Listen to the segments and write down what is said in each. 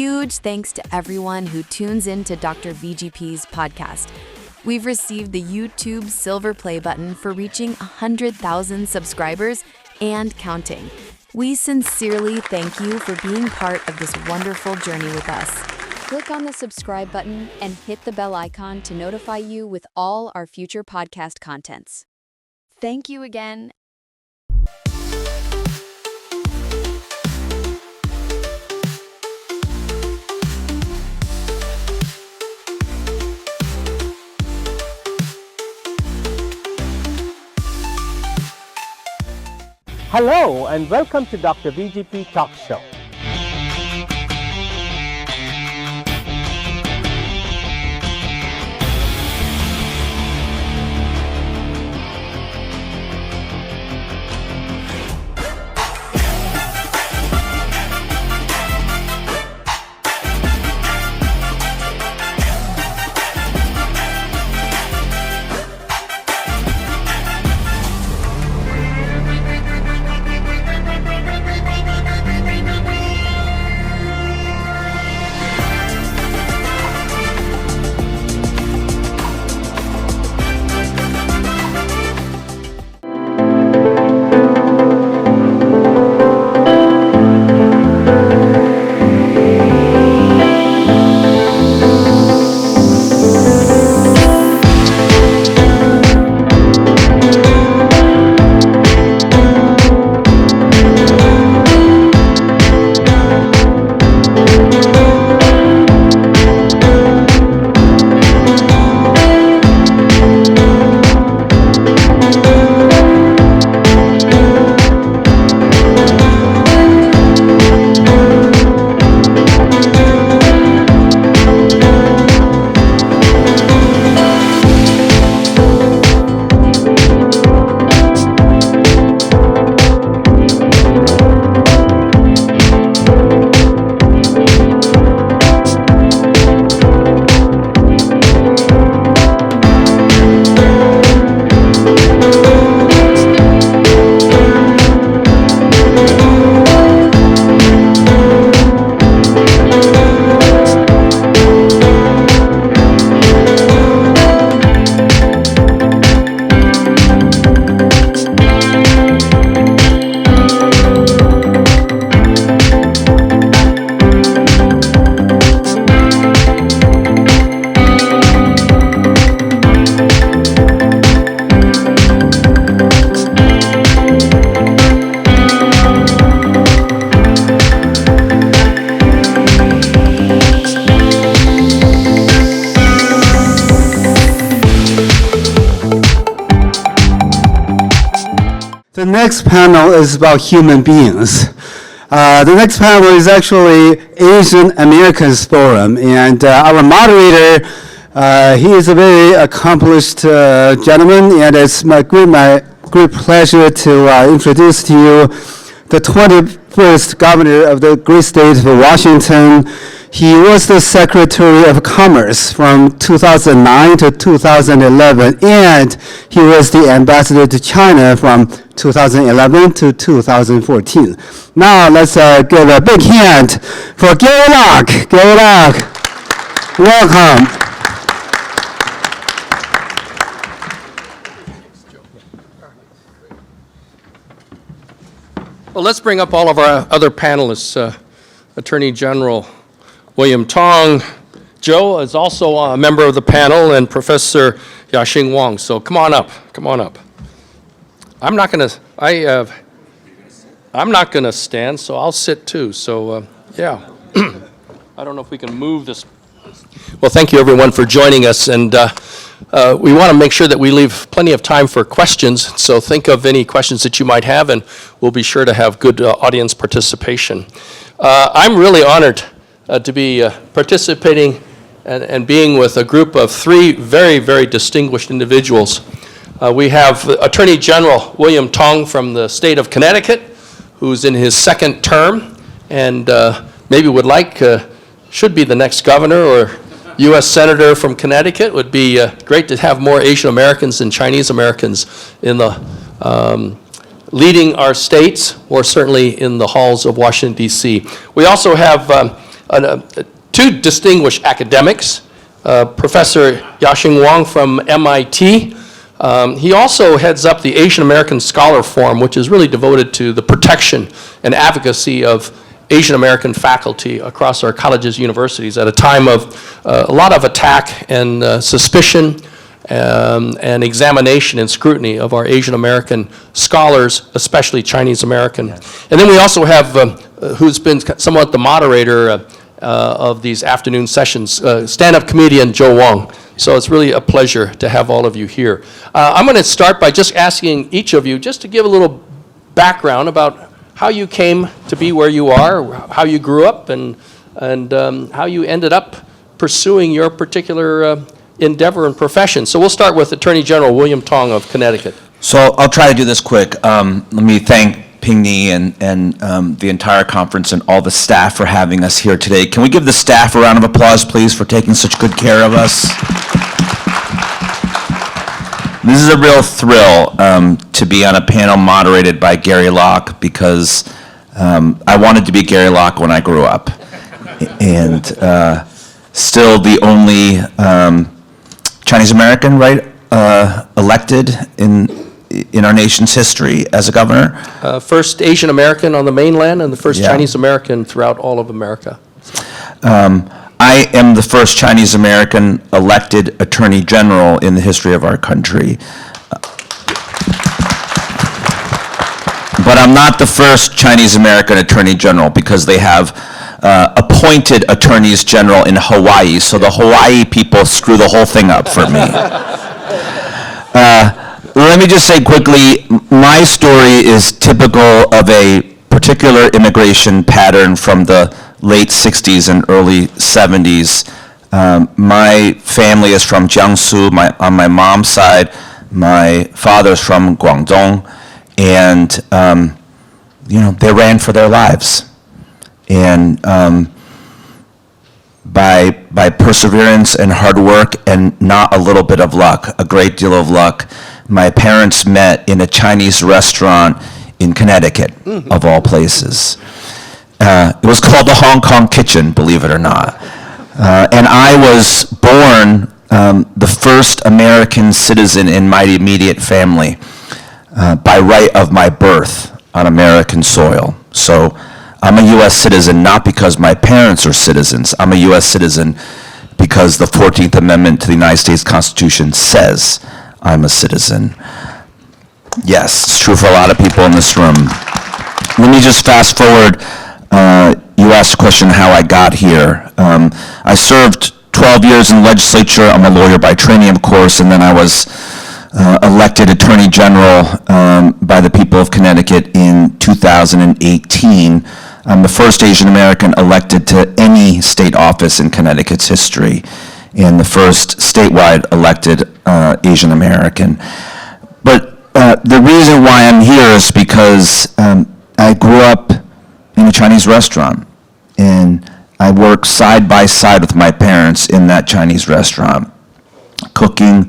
huge thanks to everyone who tunes in to Dr. VGP's podcast. We've received the YouTube silver play button for reaching 100,000 subscribers and counting. We sincerely thank you for being part of this wonderful journey with us. Click on the subscribe button and hit the bell icon to notify you with all our future podcast contents. Thank you again. Hello and welcome to Dr. VGP Talk Show. The next panel is about human beings. The next panel is actually Asian Americans Forum, and our moderator, he is a very accomplished gentleman, and it's my great pleasure to introduce to you the 21st governor of the great state of Washington. He was the Secretary of Commerce from 2009 to 2011, and he was the ambassador to China from 2011 to 2014. Now let's give a big hand for Gary Locke. Gary Locke, welcome. Well, let's bring up all of our other panelists. Attorney General William Tong. Joe is also a member of the panel, and Professor Yasheng Huang. So come on up, come on up. I'm not gonna stand, so I'll sit too. So yeah, I don't know if we can move this. Well, thank you everyone for joining us, and we want to make sure that we leave plenty of time for questions. So think of any questions that you might have, and we'll be sure to have good audience participation. I'm really honored to be participating and being with a group of three very, very distinguished individuals. We have Attorney General William Tong from the state of Connecticut, who's in his second term, and maybe should be the next governor or U.S. Senator from Connecticut. Would be great to have more Asian Americans and Chinese Americans in the leading our states, or certainly in the halls of Washington, D.C. We also have two distinguished academics, Professor Yasheng Huang from MIT. He also heads up the Asian American Scholar Forum, which is really devoted to the protection and advocacy of Asian American faculty across our colleges, universities, at a time of a lot of attack and suspicion and examination and scrutiny of our Asian American scholars, especially Chinese American. Yes. And then we also have, who's been somewhat the moderator of these afternoon sessions, stand-up comedian Joe Wong. So it's really a pleasure to have all of you here. I'm going to start by just asking each of you just to give a little background about how you came to be where you are, how you grew up, and how you ended up pursuing your particular endeavor and profession. So we'll start with Attorney General William Tong of Connecticut. So I'll try to do this quick. Let me thank Ping-Ni and the entire conference and all the staff for having us here today. Can we give the staff a round of applause, please, for taking such good care of us? This is a real thrill to be on a panel moderated by Gary Locke, because I wanted to be Gary Locke when I grew up. And still the only Chinese American, right, elected in our nation's history as a governor. First Asian American on the mainland and the first Chinese American throughout all of America. I am the first Chinese American elected Attorney General in the history of our country. But I'm not the first Chinese American Attorney General, because they have appointed attorneys general in Hawaii, so the Hawaii people screw the whole thing up for me. Let me just say quickly, my story is typical of a particular immigration pattern from the late 60s and early 70s. My family is from Jiangsu. On my mom's side, my father's from Guangdong, and they ran for their lives. And by perseverance and hard work and not a little bit of luck, a great deal of luck, my parents met in a Chinese restaurant in Connecticut, of all places. It was called the Hong Kong Kitchen, believe it or not. And I was born the first American citizen in my immediate family by right of my birth on American soil. So I'm a U.S. citizen not because my parents are citizens. I'm a U.S. citizen because the 14th Amendment to the United States Constitution says I'm a citizen. Yes, it's true for a lot of people in this room. Let me just fast forward. You asked the question how I got here. I served 12 years in the legislature. I'm a lawyer by training, of course, and then I was elected Attorney General by the people of Connecticut in 2018. I'm the first Asian American elected to any state office in Connecticut's history, and the first statewide elected Asian American. But the reason why I'm here is because I grew up in a Chinese restaurant, and I worked side by side with my parents in that Chinese restaurant, cooking,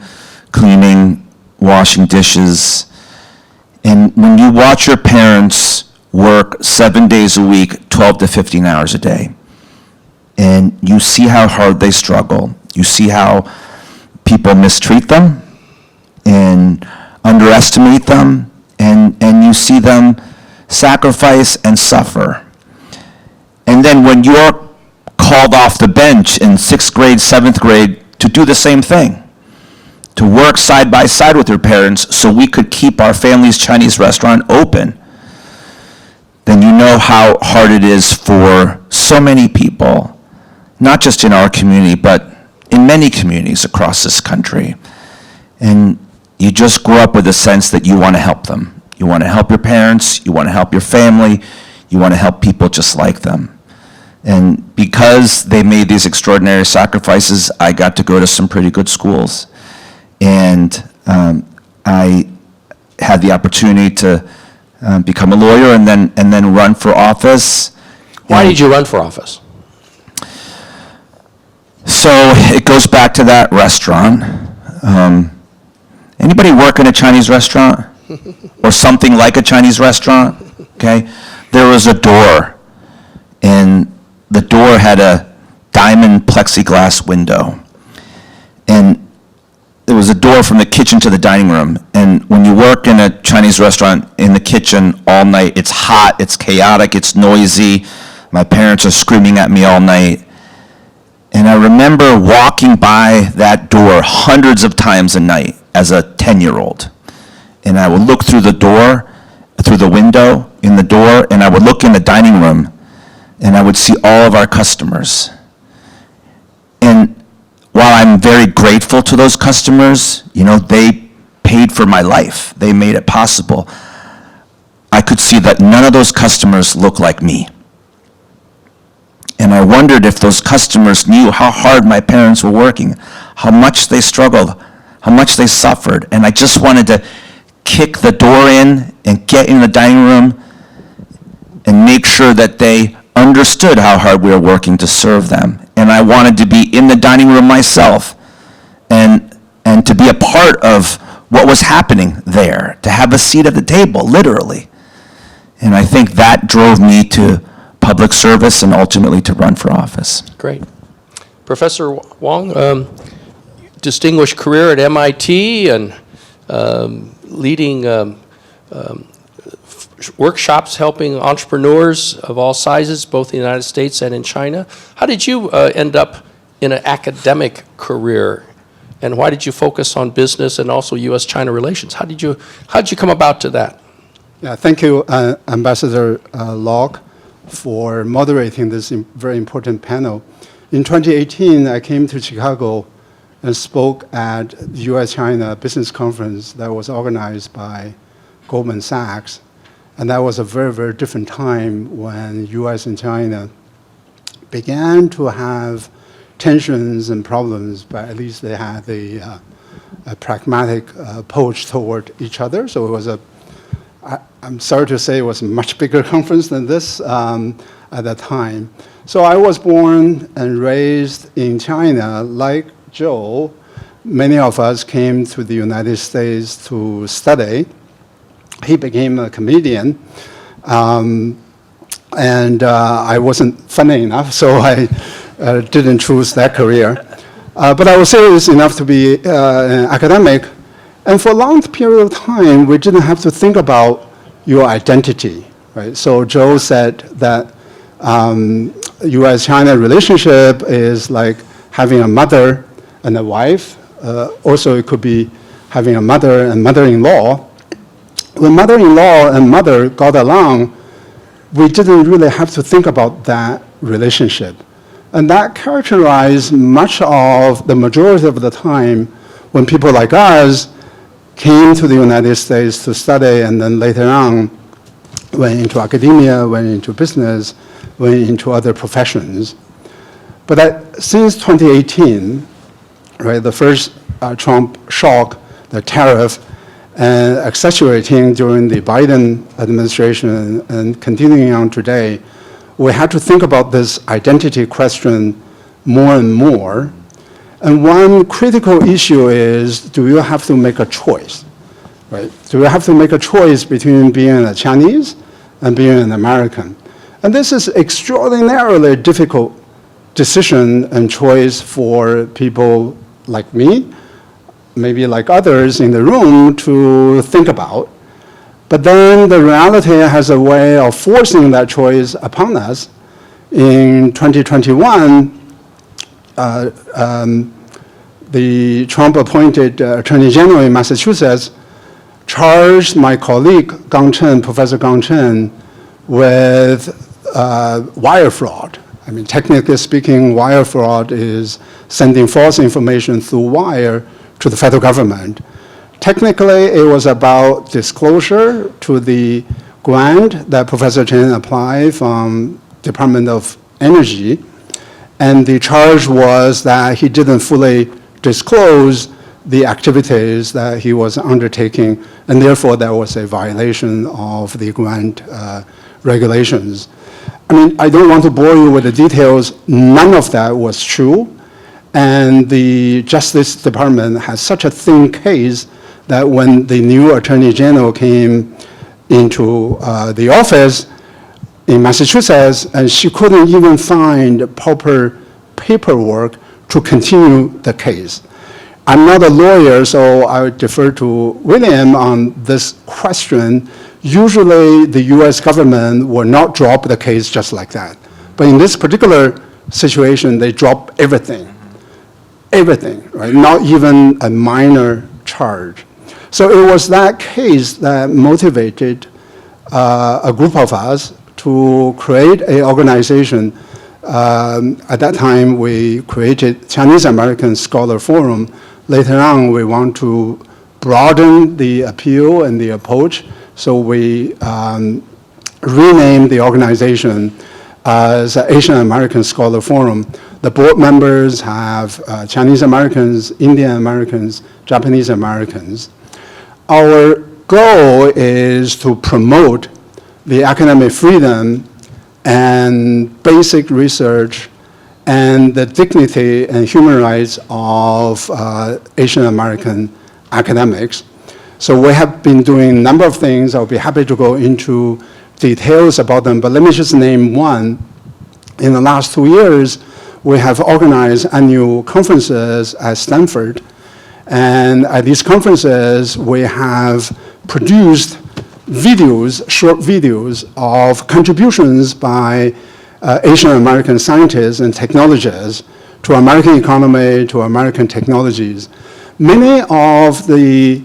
cleaning, washing dishes. And when you watch your parents work 7 days a week, 12 to 15 hours a day, and you see how hard they struggle, you see how people mistreat them and underestimate them, and you see them sacrifice and suffer. And then when you're called off the bench in 6th grade, 7th grade to do the same thing, to work side by side with your parents so we could keep our family's Chinese restaurant open, then you know how hard it is for so many people, not just in our community, but in many communities across this country. And you just grow up with a sense that you want to help them. You want to help your parents, you want to help your family, you want to help people just like them. And because they made these extraordinary sacrifices, I got to go to some pretty good schools. And I had the opportunity to become a lawyer and then run for office. Why did you run for office? So it goes back to that restaurant. Anybody work in a Chinese restaurant? Or something like a Chinese restaurant? Okay. There was a door, and the door had a diamond plexiglass window. And there was a door from the kitchen to the dining room. And when you work in a Chinese restaurant in the kitchen all night, it's hot, it's chaotic, it's noisy. My parents are screaming at me all night. And I remember walking by that door hundreds of times a night as a 10-year-old. And I would look through the door, through the window in the door, and I would look in the dining room, and I would see all of our customers. And while I'm very grateful to those customers, they paid for my life. They made it possible. I could see that none of those customers looked like me. And I wondered if those customers knew how hard my parents were working, how much they struggled, how much they suffered. And I just wanted to kick the door in and get in the dining room and make sure that they understood how hard we were working to serve them. And I wanted to be in the dining room myself and to be a part of what was happening there, to have a seat at the table, literally. And I think that drove me to public service and ultimately to run for office. Great. Professor Wong, distinguished career at MIT and leading workshops helping entrepreneurs of all sizes, both in the United States and in China. How did you end up in an academic career, and why did you focus on business and also U.S.-China relations? How did you come about to that? Yeah, thank you, Ambassador Locke, for moderating this very important panel. In 2018, I came to Chicago and spoke at the U.S.-China Business Conference that was organized by Goldman Sachs. And that was a very, very different time when U.S. and China began to have tensions and problems, but at least they had a pragmatic approach toward each other. So it was I'm sorry to say it was a much bigger conference than this at that time. So I was born and raised in China. Like Joe, many of us came to the United States to study. He became a comedian, and I wasn't funny enough, so I didn't choose that career. But I was serious enough to be an academic, and for a long period of time, we didn't have to think about your identity, right? So Joe said that U.S.-China relationship is like having a mother and a wife. Also, it could be having a mother and mother-in-law. When mother-in-law and mother got along, we didn't really have to think about that relationship. And that characterized much of the majority of the time when people like us came to the United States to study and then later on went into academia, went into business, went into other professions. But since 2018, right, the first Trump shock, the tariff, and accentuating during the Biden administration and continuing on today, we had to think about this identity question more and more. And one critical issue is, do you have to make a choice, right? Do you have to make a choice between being a Chinese and being an American? And this is extraordinarily difficult decision and choice for people like me, maybe like others in the room, to think about. But then the reality has a way of forcing that choice upon us. In 2021, the Trump-appointed Attorney General in Massachusetts charged my colleague, Professor Gang Chen, with wire fraud. I mean, technically speaking, wire fraud is sending false information through wire to the federal government. Technically, it was about disclosure to the grant that Professor Chen applied from Department of Energy. And the charge was that he didn't fully disclose the activities that he was undertaking, and therefore there was a violation of the grant regulations. I mean, I don't want to bore you with the details. None of that was true. And the Justice Department has such a thin case that when the new Attorney General came into the office, in Massachusetts, and she couldn't even find proper paperwork to continue the case. I'm not a lawyer, so I would defer to William on this question. Usually, the U.S. government will not drop the case just like that. But in this particular situation, they drop everything, right? Not even a minor charge. So it was that case that motivated a group of us to create an organization. At that time, we created Chinese American Scholar Forum. Later on, we want to broaden the appeal and the approach, so we renamed the organization as Asian American Scholar Forum. The board members have Chinese Americans, Indian Americans, Japanese Americans. Our goal is to promote the academic freedom and basic research and the dignity and human rights of Asian American academics. So we have been doing a number of things. I'll be happy to go into details about them, but let me just name one. In the last 2 years, we have organized annual conferences at Stanford, and at these conferences, we have produced videos, short videos of contributions by Asian American scientists and technologists to American economy, to American technologies. Many of the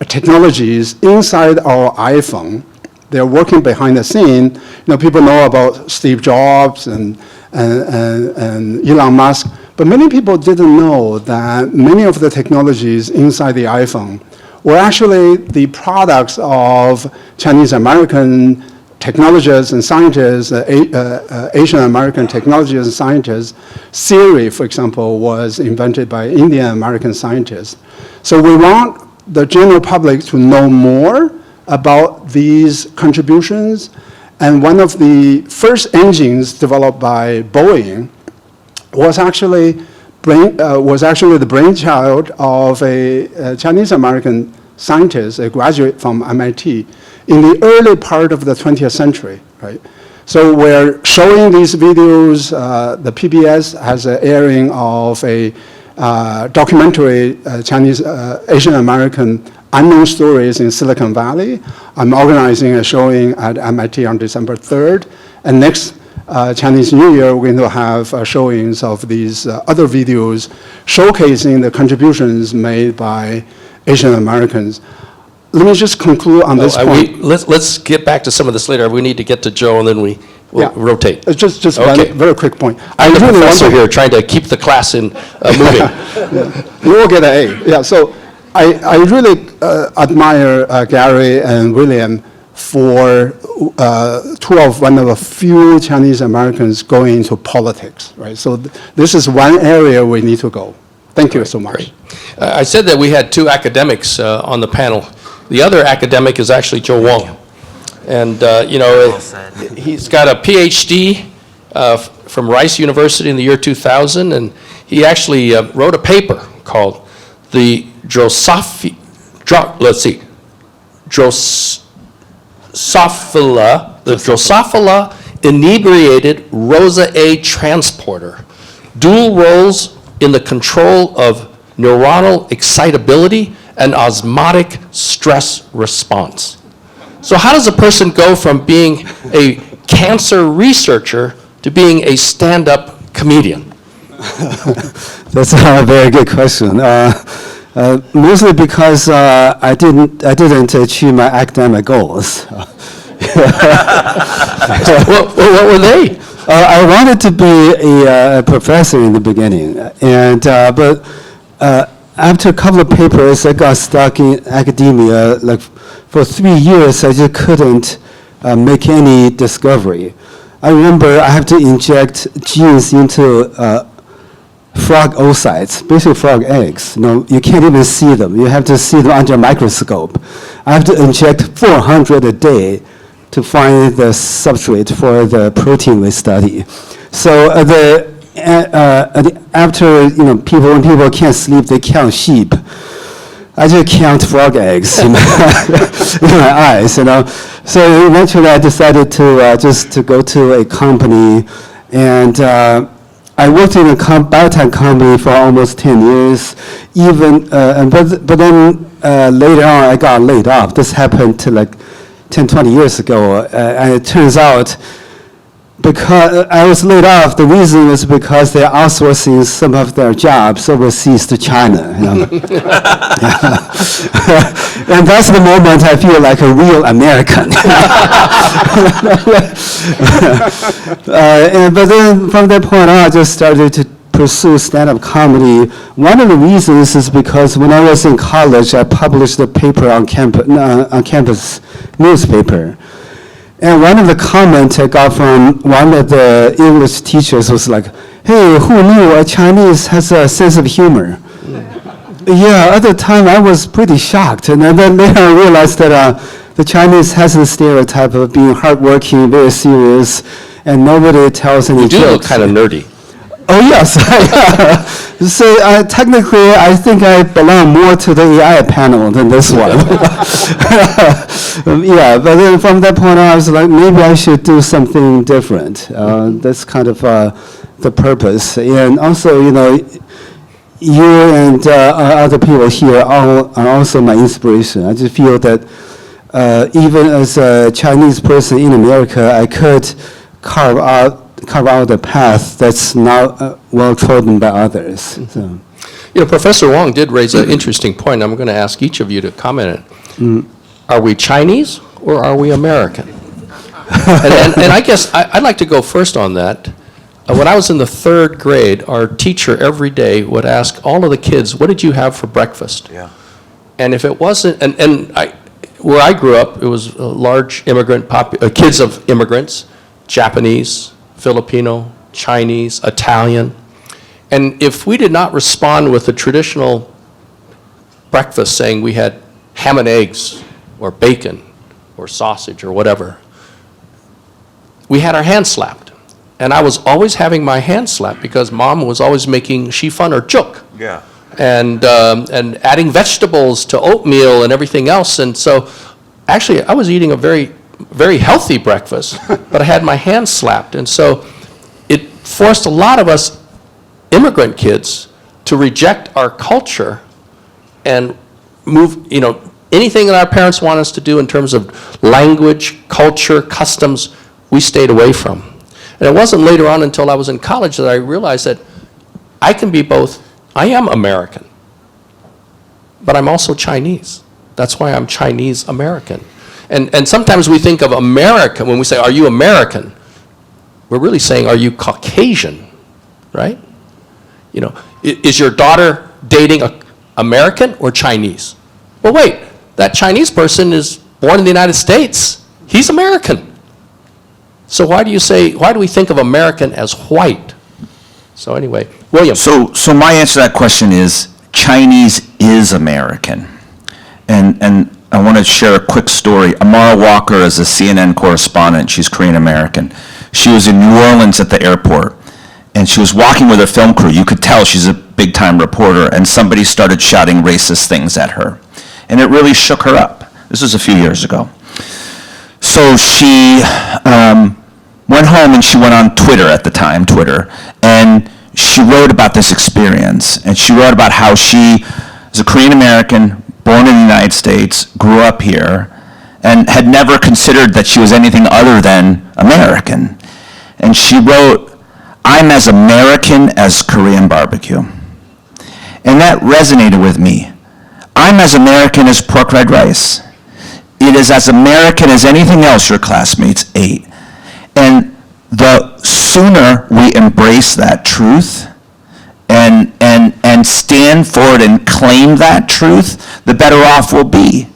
technologies inside our iPhone, they're working behind the scene. People know about Steve Jobs and Elon Musk, but many people didn't know that many of the technologies inside the iPhone were actually the products of Chinese American technologists and scientists, Asian American technologists and scientists. Siri, for example, was invented by Indian American scientists. So we want the general public to know more about these contributions. And one of the first engines developed by Boeing was actually the brainchild of a Chinese American scientist, a graduate from MIT, in the early part of the 20th century, right? So we're showing these videos. The PBS has an airing of a documentary, Chinese Asian American unknown stories in Silicon Valley. I'm organizing a showing at MIT on December 3rd. And next Chinese New Year, we're going to have showings of these other videos showcasing the contributions made by Asian Americans. Let me just conclude on this point. Let's get back to some of this later. We need to get to Joe, and then we'll rotate. Just Okay. one very quick point. I'm the really professor here trying to keep the class in moving. You will get an A. Yeah, so I really admire Gary and William for one of the few Chinese Americans going into politics, right? So this is one area we need to go. Thank you so much. Great. I said that we had two academics on the panel. The other academic is actually Joe Wong. And, he's got a PhD from Rice University in the year 2000, and he actually wrote a paper called the Drosophila inebriated Rosa A transporter, dual roles in the control of neuronal excitability and osmotic stress response. So how does a person go from being a cancer researcher to being a stand-up comedian? That's a very good question. Mostly because I didn't achieve my academic goals. What were they? I wanted to be a professor in the beginning, but after a couple of papers, I got stuck in academia. Like for 3 years, I just couldn't make any discovery. I remember I have to inject genes into frog oocytes, basically frog eggs. You can't even see them. You have to see them under a microscope. I have to inject 400 a day to find the substrate for the protein we study. So after when people can't sleep, they count sheep. I just count frog eggs in my eyes. So eventually I decided to just to go to a company, and I worked in a biotech company for almost 10 years. But then later on I got laid off. This happened to like 10, 20 years ago, and it turns out because I was laid off, the reason is because they're outsourcing some of their jobs overseas to China. You know? And that's the moment I feel like a real American. But then from that point on, I just started to pursue stand-up comedy. One of the reasons is because when I was in college, I published a paper on campus newspaper. And one of the comments I got from one of the English teachers was like, "Hey, who knew a Chinese has a sense of humor?" Yeah, at the time I was pretty shocked. And then later I realized that the Chinese has a stereotype of being hardworking, very serious, and nobody tells any jokes. You do look kind of nerdy. Oh, yes. So technically, I think I belong more to the AI panel than this one. Yeah, but then from that point on, I was like, maybe I should do something different. That's kind of the purpose. And also, you know, you and other people here are also my inspiration. I just feel that even as a Chinese person in America, I could carve out a path that's not well trodden by others. So. You know, Professor Wong did raise an interesting point. I'm going to ask each of you to comment on it. Are we Chinese or are we American? and I guess I'd like to go first on that. When I was in the 3rd grade, our teacher every day would ask all of the kids, "What did you have for breakfast?" Yeah. And if it wasn't, where I grew up, it was a large immigrant kids of immigrants, Japanese, Filipino, Chinese, Italian. And if we did not respond with the traditional breakfast saying we had ham and eggs or bacon or sausage or whatever, we had our hands slapped. And I was always having my hands slapped because Mom was always making shifan or juk. Yeah. And adding vegetables to oatmeal and everything else. And so actually I was eating a very, very healthy breakfast, but I had my hands slapped. And so it forced a lot of us immigrant kids to reject our culture and move, you know, anything that our parents want us to do in terms of language, culture, customs, we stayed away from. And it wasn't later on until I was in college that I realized that I can be both. I am American, but I'm also Chinese. That's why I'm Chinese American. And sometimes we think of America, when we say, "Are you American?" We're really saying, "Are you Caucasian?" Right? You know, is your daughter dating an American or Chinese? Well, wait, that Chinese person is born in the United States. He's American. So why do we think of American as white? So anyway, William. So my answer to that question is Chinese is American. And I want to share a quick story. Amara Walker is a CNN correspondent. She's Korean American. She was in New Orleans at the airport, and she was walking with her film crew. You could tell she's a big-time reporter, and somebody started shouting racist things at her. And it really shook her up. This was a few years ago. So she went home and she went on Twitter at the time, and she wrote about this experience. And she wrote about how she is a Korean American, born in the United States, grew up here, and had never considered that she was anything other than American. And she wrote, "I'm as American as Korean barbecue." And that resonated with me. I'm as American as pork fried rice. It is as American as anything else your classmates ate. And the sooner we embrace that truth and stand for it and claim that truth, the better off we'll be.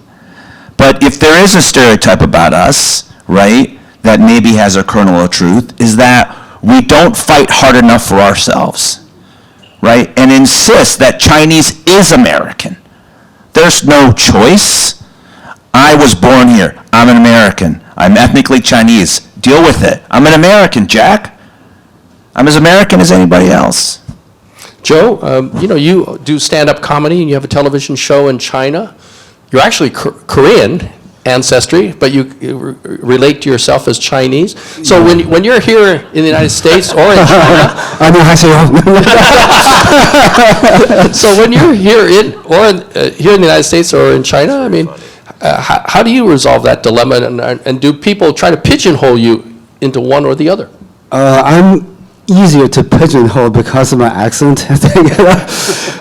But if there is a stereotype about us, right, that maybe has a kernel of truth, is that we don't fight hard enough for ourselves, right, and insist that Chinese is American. There's no choice. I was born here. I'm an American. I'm ethnically Chinese. Deal with it. I'm an American, Jack. I'm as American as anybody else. Joe, you know, you do stand-up comedy and you have a television show in China. You're actually Korean. ancestry, but you relate to yourself as Chinese. So when you're here in the United States or in China, so when you're here here in the United States or in China, I mean, how do you resolve that dilemma, and do people try to pigeonhole you into one or the other? I'm easier to pigeonhole because of my accent, I think.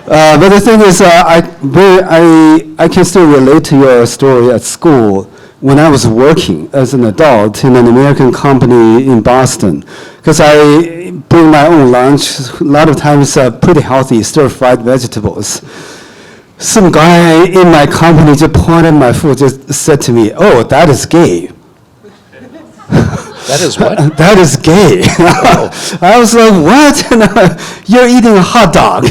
But the thing is, I can still relate to your story at school when I was working as an adult in an American company in Boston. Because I bring my own lunch, a lot of times pretty healthy, stir-fried vegetables. Some guy in my company just pointed at my food, just said to me, "Oh, that is gay." That is what? That is gay. I was like, what? You're eating a hot dog.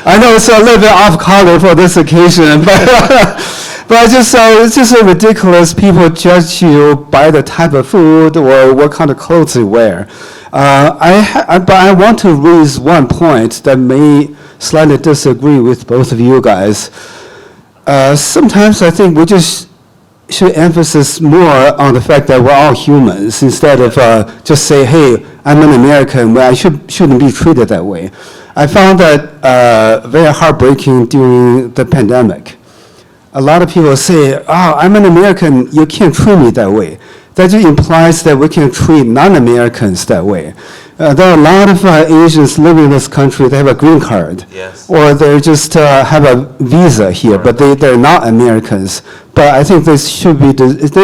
I know it's a little bit off color for this occasion, but I just it's just so ridiculous. People judge you by the type of food or what kind of clothes you wear. But I want to raise one point that may slightly disagree with both of you guys. Sometimes I think we just should emphasize more on the fact that we're all humans instead of just say, hey, I'm an American, well, I shouldn't be treated that way. I found that very heartbreaking during the pandemic. A lot of people say, oh, I'm an American, you can't treat me that way. That just implies that we can treat non-Americans that way. There are a lot of Asians living in this country, they have a green card. Yes. Or they just have a visa here, but they're not Americans. But I think they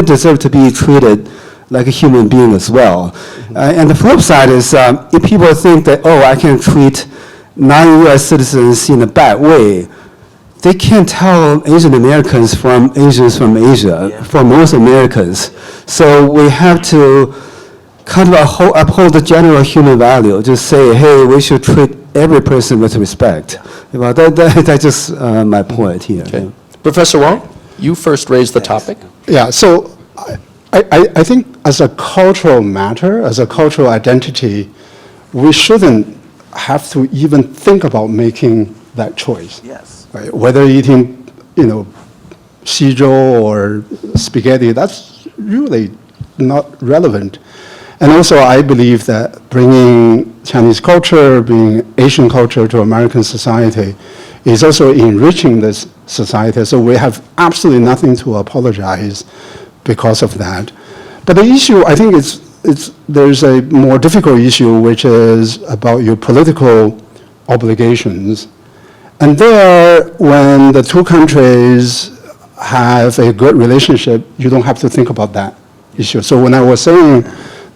deserve to be treated like a human being as well. And the flip side is if people think that, oh, I can treat non-U.S. citizens in a bad way, they can't tell Asian Americans from Asians from Asia, for most Americans. So we have to kind of uphold the general human value, just say, hey, we should treat every person with respect. Well, that's just my point here. Okay. Professor Wong, you first raised the topic. Yeah, so I think as a cultural matter, as a cultural identity, we shouldn't have to even think about making that choice. Yes. Right? Whether eating, shizhou or spaghetti, that's really not relevant. And also, I believe that bringing Chinese culture, bringing Asian culture to American society is also enriching this society. So we have absolutely nothing to apologize because of that. But the issue, I think, there's a more difficult issue, which is about your political obligations. And there, when the two countries have a good relationship, you don't have to think about that issue. So when I was saying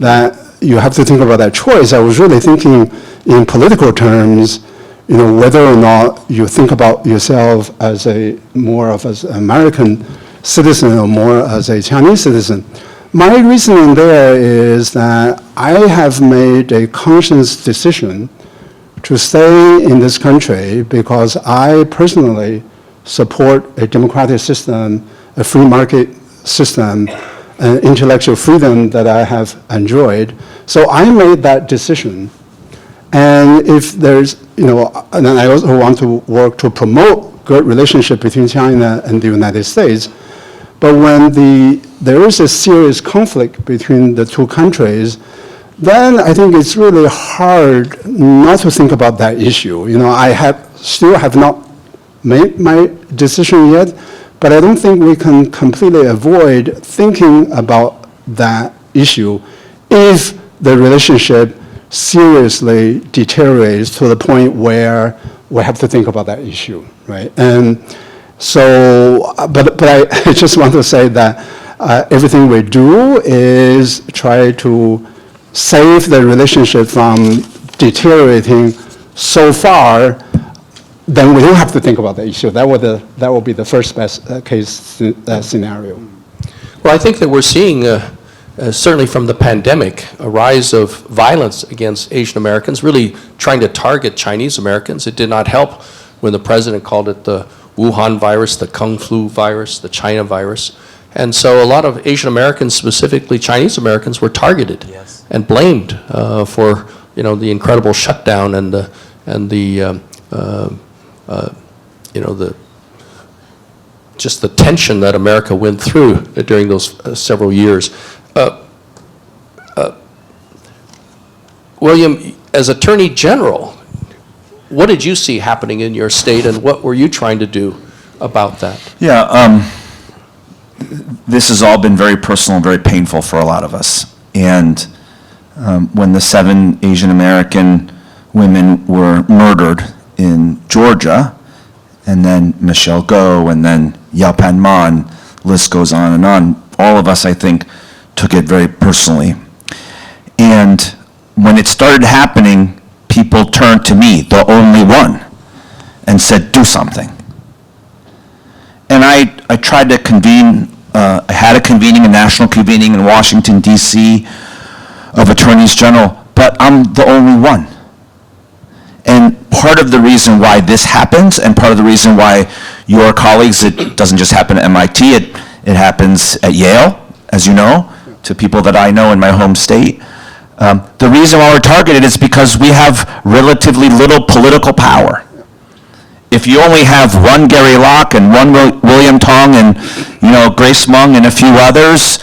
that you have to think about that choice, I was really thinking in political terms, whether or not you think about yourself as more of an American citizen or more as a Chinese citizen. My reasoning there is that I have made a conscious decision to stay in this country because I personally support a democratic system, a free market system, and intellectual freedom that I have enjoyed. So I made that decision. And if there's, and I also want to work to promote good relationship between China and the United States. But when there is a serious conflict between the two countries, then I think it's really hard not to think about that issue. I still have not made my decision yet, but I don't think we can completely avoid thinking about that issue if the relationship seriously deteriorates to the point where we have to think about that issue, right? And so, but I just want to say that everything we do is try to save the relationship from deteriorating so far, then we don't have to think about the issue. That would be the first best case scenario. Well, I think that we're seeing, certainly from the pandemic, a rise of violence against Asian Americans, really trying to target Chinese Americans. It did not help when the president called it the Wuhan virus, the Kung Flu virus, the China virus. And so a lot of Asian Americans, specifically Chinese Americans, were targeted and blamed for the incredible shutdown and the. just the tension that America went through during those several years. William, as Attorney General, what did you see happening in your state, and what were you trying to do about that? Yeah, this has all been very personal and very painful for a lot of us. And when the 7 Asian American women were murdered in Georgia, and then Michelle Go, and then Yaopan Ma, and list goes on and on, all of us, I think, took it very personally. And when it started happening, people turned to me, the only one, and said, do something. And I tried to convene, I had a national convening in Washington, D.C. of attorneys general, but I'm the only one. And part of the reason why this happens, and part of the reason why your colleagues, it doesn't just happen at MIT, it happens at Yale, as you know, to people that I know in my home state. The reason why we're targeted is because we have relatively little political power. If you only have one Gary Locke and one William Tong and Grace Meng and a few others,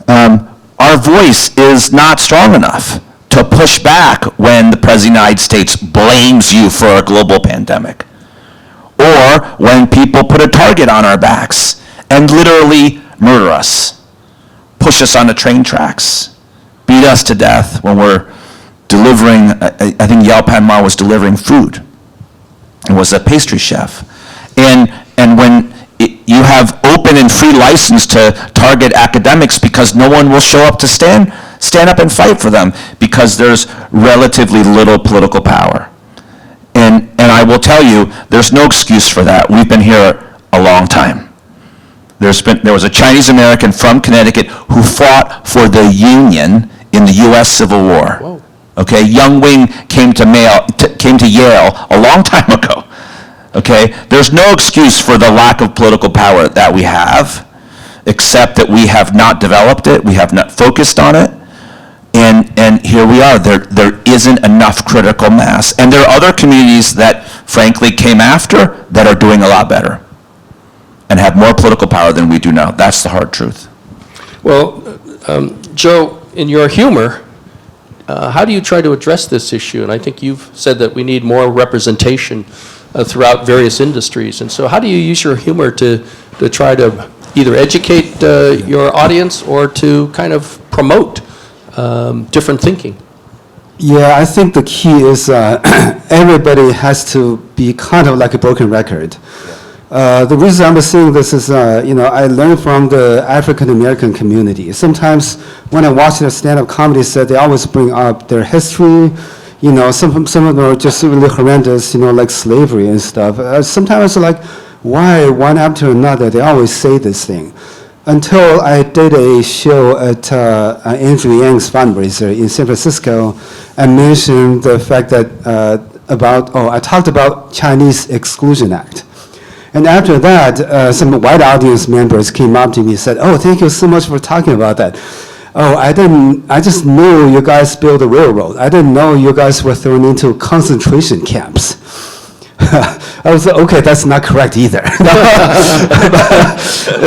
our voice is not strong enough to push back when the President of the United States blames you for a global pandemic, or when people put a target on our backs and literally murder us, push us onto train tracks, beat us to death when we're delivering, I think Yaopan Ma was delivering food. It was a pastry chef. And when you have open and free license to target academics because no one will show up to stand up and fight for them because there's relatively little political power. And I will tell you, there's no excuse for that. We've been here a long time. There was a Chinese American from Connecticut who fought for the Union in the U.S. Civil War. Whoa. Okay, Young Wing came to Yale a long time ago. Okay, there's no excuse for the lack of political power that we have, except that we have not developed it, we have not focused on it, and here we are. There isn't enough critical mass, and there are other communities that, frankly, came after that are doing a lot better and have more political power than we do now. That's the hard truth. Well, Joe, in your humor, how do you try to address this issue? And I think you've said that we need more representation throughout various industries. And so how do you use your humor to try to either educate your audience or to kind of promote different thinking? Yeah, I think the key is everybody has to be kind of like a broken record. The reason I'm saying this is, I learned from the African American community. Sometimes when I watch their stand-up comedy set, they always bring up their history. Some of them are just really horrendous, like slavery and stuff. Sometimes like, why one after another, they always say this thing. Until I did a show at Andrew Yang's fundraiser in San Francisco and mentioned the fact that I talked about Chinese Exclusion Act. And after that, some white audience members came up to me and said, "Oh, thank you so much for talking about that. Oh, I just knew you guys built a railroad. I didn't know you guys were thrown into concentration camps." I was like, okay, that's not correct either.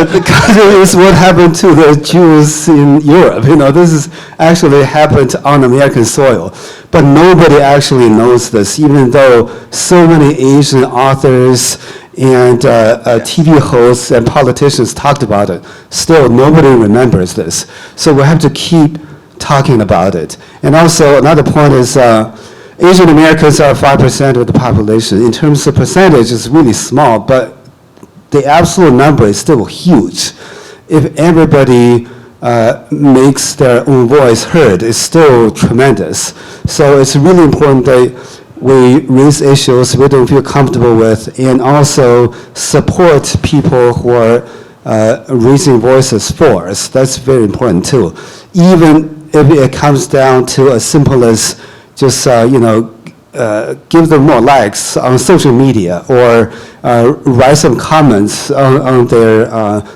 The contrary is what happened to the Jews in Europe. This is actually happened on American soil. But nobody actually knows this, even though so many Asian authors and TV hosts and politicians talked about it. Still, nobody remembers this. So we have to keep talking about it. And also, another point is Asian Americans are 5% of the population. In terms of percentage, it's really small, but the absolute number is still huge. If everybody makes their own voice heard, it's still tremendous. So it's really important that we raise issues we don't feel comfortable with, and also support people who are raising voices for us. That's very important too. Even if it comes down to as simple as just give them more likes on social media or write some comments on their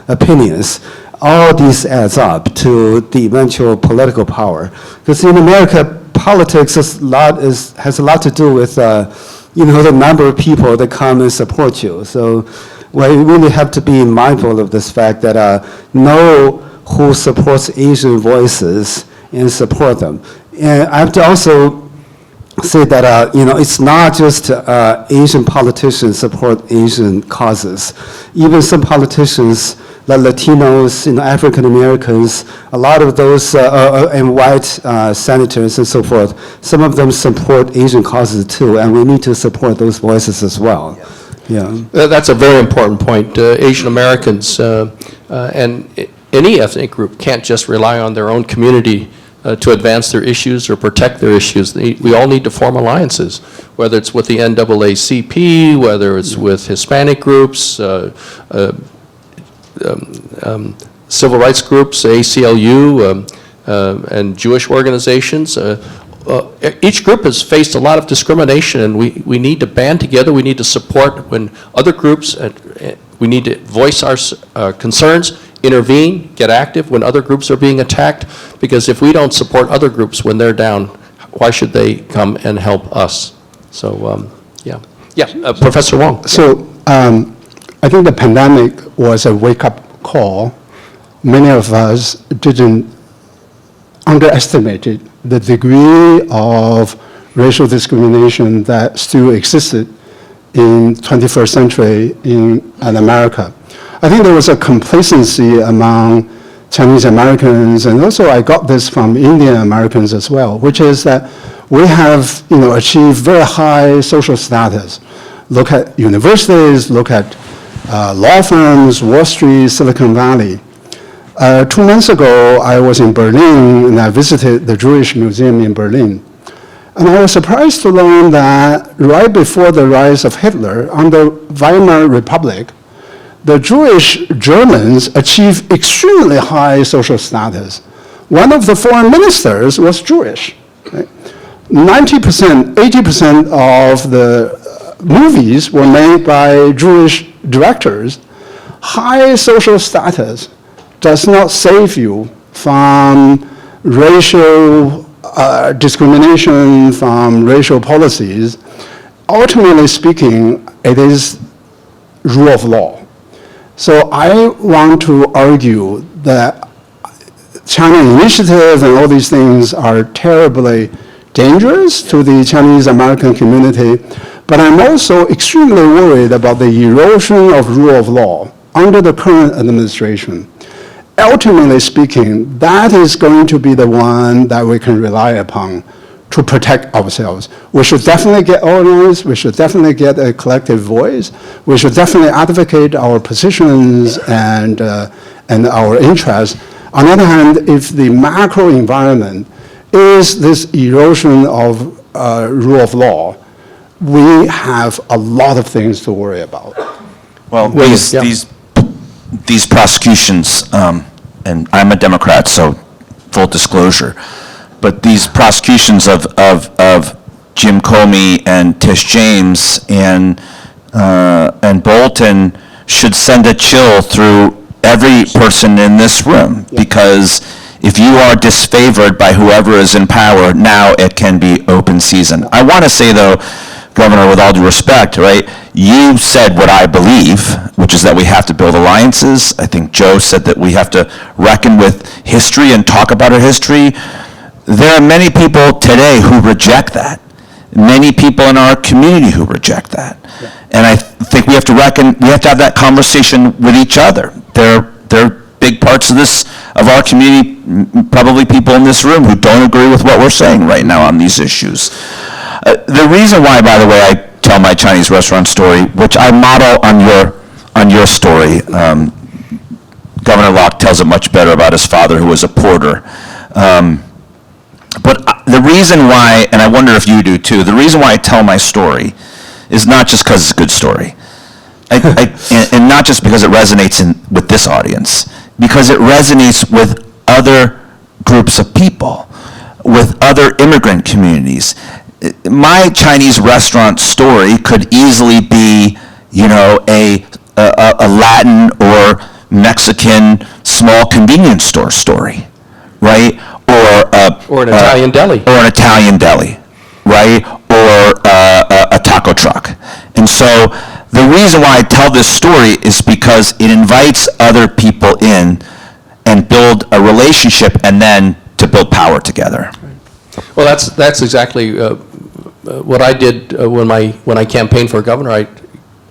opinions. All these adds up to the eventual political power. Because in America, politics has a lot to do with the number of people that come and support you. So we really have to be mindful of this fact that know who supports Asian voices and support them. And I have to also say that it's not just Asian politicians support Asian causes. Even some politicians, like Latinos, African Americans, a lot of those and white senators and so forth, some of them support Asian causes too, and we need to support those voices as well. Yeah. That's a very important point. Asian Americans and any ethnic group can't just rely on their own community to advance their issues or protect their issues. We all need to form alliances, whether it's with the NAACP, whether it's with Hispanic groups, civil rights groups, ACLU, and Jewish organizations. Each group has faced a lot of discrimination, and we need to band together. We need to support when other groups, we need to voice our concerns, intervene, get active when other groups are being attacked, because if we don't support other groups when they're down, why should they come and help us? So, Professor Wong. So I think the pandemic was a wake-up call. Many of us didn't underestimate the degree of racial discrimination that still existed in 21st century in America. I think there was a complacency among Chinese Americans, and also I got this from Indian Americans as well, which is that we have achieved very high social status. Look at universities, look at law firms, Wall Street, Silicon Valley. 2 months ago, I was in Berlin, and I visited the Jewish Museum in Berlin. And I was surprised to learn that right before the rise of Hitler, under Weimar Republic, the Jewish Germans achieved extremely high social status. One of the foreign ministers was Jewish. Right? 90%, 80% of the movies were made by Jewish directors. High social status does not save you from racial discrimination, from racial policies. Ultimately speaking, it is rule of law. So I want to argue that China Initiative and all these things are terribly dangerous to the Chinese American community, but I'm also extremely worried about the erosion of rule of law under the current administration. Ultimately speaking, that is going to be the one that we can rely upon to protect ourselves. We should definitely get organized. We should definitely get a collective voice. We should definitely advocate our positions and our interests. On the other hand, if the macro environment is this erosion of rule of law, we have a lot of things to worry about. Well, these prosecutions, and I'm a Democrat, so full disclosure, but these prosecutions of Jim Comey and Tish James and Bolton should send a chill through every person in this room, because if you are disfavored by whoever is in power, now it can be open season. I want to say, though, Governor, with all due respect, right, you said what I believe, which is that we have to build alliances. I think Joe said that we have to reckon with history and talk about our history. There are many people today who reject that. Many people in our community who reject that. Yeah. And I think we have to have that conversation with each other. There are big parts of our community, probably people in this room, who don't agree with what we're saying right now on these issues. The reason why, by the way, I tell my Chinese restaurant story, which I model on your story, Governor Locke tells it much better about his father, who was a porter. But the reason why, and I wonder if you do too, the reason why I tell my story is not just because it's a good story, and not just because it resonates with this audience, because it resonates with other groups of people, with other immigrant communities. My Chinese restaurant story could easily be, a Latin or Mexican small convenience store story, right? Or an Italian deli. Or an Italian deli, right? Or a taco truck. And so the reason why I tell this story is because it invites other people in and build a relationship and then to build power together. Well, that's exactly what I did when I campaigned for governor. I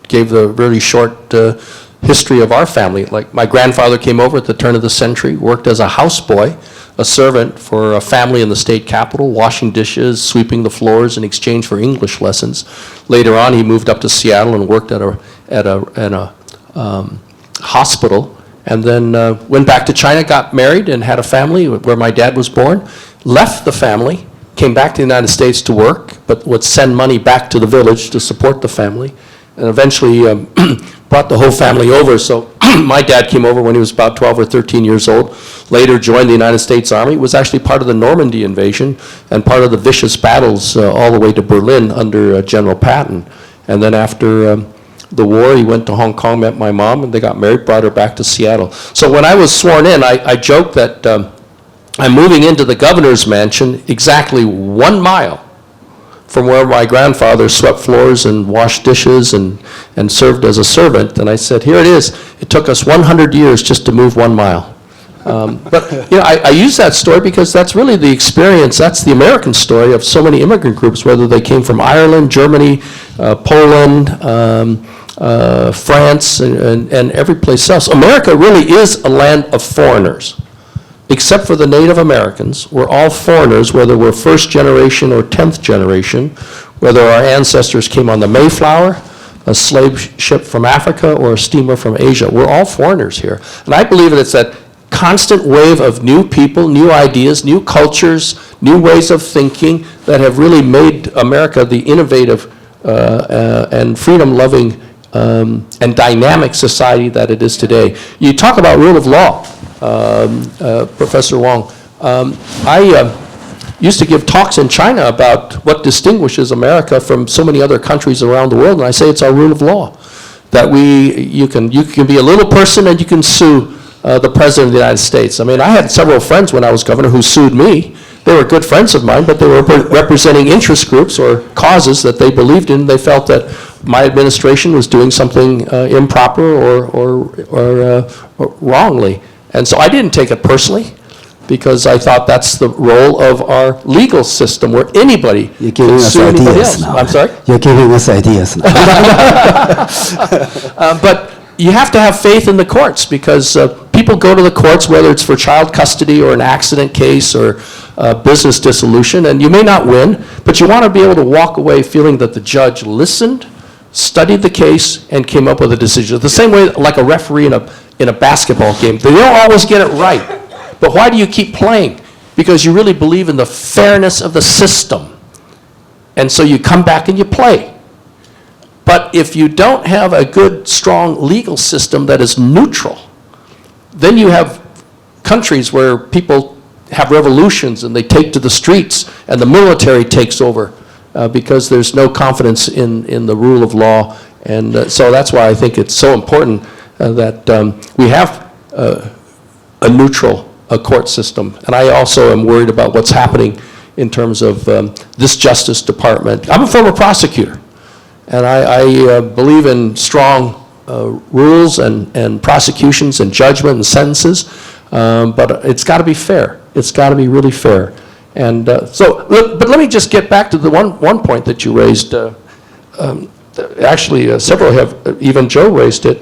gave the really short history of our family. Like, my grandfather came over at the turn of the century, worked as a houseboy, a servant for a family in the state capitol, washing dishes, sweeping the floors in exchange for English lessons. Later on, he moved up to Seattle and worked at a hospital, and then went back to China, got married, and had a family where my dad was born. Left the family, came back to the United States to work, but would send money back to the village to support the family, and eventually brought the whole family over. So my dad came over when he was about 12 or 13 years old, later joined the United States Army, was actually part of the Normandy invasion and part of the vicious battles all the way to Berlin under General Patton. And then after the war, he went to Hong Kong, met my mom, and they got married, brought her back to Seattle. So when I was sworn in, I joked that I'm moving into the governor's mansion exactly 1 mile from where my grandfather swept floors and washed dishes and served as a servant. And I said, here it is. It took us 100 years just to move 1 mile. But I use that story because that's really the experience, that's the American story of so many immigrant groups, whether they came from Ireland, Germany, Poland, France, and every place else. America really is a land of foreigners. Except for the Native Americans, we're all foreigners, whether we're first generation or 10th generation, whether our ancestors came on the Mayflower, a slave ship from Africa, or a steamer from Asia. We're all foreigners here. And I believe it's that constant wave of new people, new ideas, new cultures, new ways of thinking that have really made America the innovative and freedom-loving and dynamic society that it is today. You talk about rule of law. Professor Wong. I used to give talks in China about what distinguishes America from so many other countries around the world, and I say it's our rule of law. That you can be a little person and you can sue the President of the United States. I mean, I had several friends when I was governor who sued me. They were good friends of mine, but they were representing interest groups or causes that they believed in. They felt that my administration was doing something improper or wrongly. And so I didn't take it personally, because I thought that's the role of our legal system, where anybody can sue anybody else. Now. I'm sorry? You're giving us ideas now. But you have to have faith in the courts, because people go to the courts, whether it's for child custody or an accident case or business dissolution, and you may not win, but you want to be able to walk away feeling that the judge listened, studied the case, and came up with a decision. The same way like a referee in a basketball game. They don't always get it right. But why do you keep playing? Because you really believe in the fairness of the system. And so you come back and you play. But if you don't have a good, strong legal system that is neutral, then you have countries where people have revolutions and they take to the streets and the military takes over because there's no confidence in the rule of law. And so that's why I think it's so important that we have a neutral court system. And I also am worried about what's happening in terms of this Justice Department. I'm a former prosecutor, and I believe in strong rules and prosecutions and judgment and sentences, but it's got to be fair. It's got to be really fair. And but let me just get back to the one point that you raised. Actually, several have, even Joe raised it.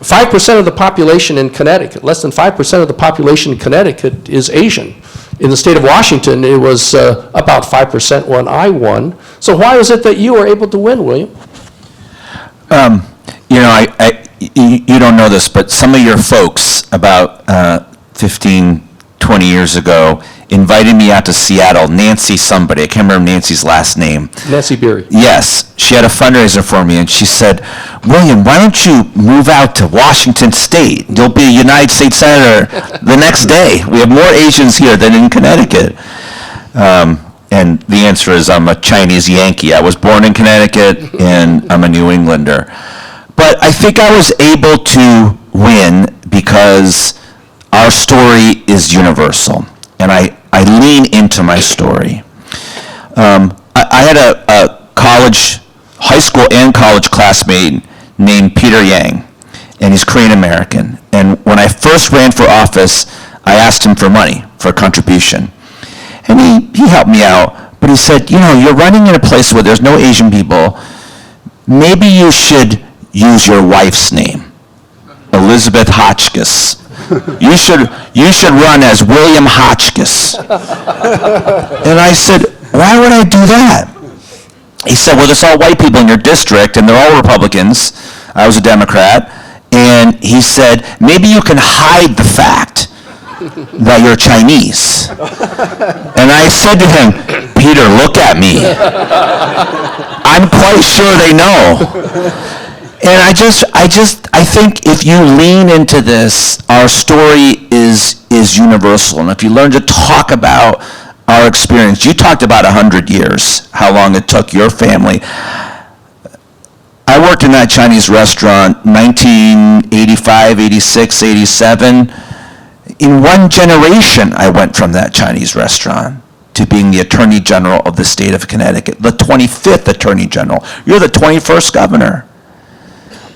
5% of the population in Connecticut, less than 5% of the population in Connecticut is Asian. In the state of Washington, it was about 5% when I won. So why is it that you were able to win, William? You don't know this, but some of your folks about 15, 20 years ago invited me out to Seattle. Nancy somebody, I can't remember Nancy's last name. Nancy Beery. Yes, she had a fundraiser for me, and she said, William, why don't you move out to Washington State? You'll be a United States Senator the next day. We have more Asians here than in Connecticut. And the answer is I'm a Chinese Yankee. I was born in Connecticut, and I'm a New Englander. But I think I was able to win because our story is universal, and I lean into my story. I had a high school and college classmate named Peter Yang, and he's Korean American. And when I first ran for office, I asked him for money, for a contribution. And he helped me out, but he said, you're running in a place where there's no Asian people. Maybe you should use your wife's name, Elizabeth Hotchkiss. You should run as William Hotchkiss. And I said, why would I do that? He said, well, there's all white people in your district, and they're all Republicans. I was a Democrat. And he said, maybe you can hide the fact that you're Chinese. And I said to him, Peter, look at me. I'm quite sure they know. And I think if you lean into this, our story is universal. And if you learn to talk about our experience, you talked about 100 years, how long it took your family. I worked in that Chinese restaurant 1985, 86, 87. In one generation, I went from that Chinese restaurant to being the Attorney General of the state of Connecticut, the 25th Attorney General. You're the 21st governor.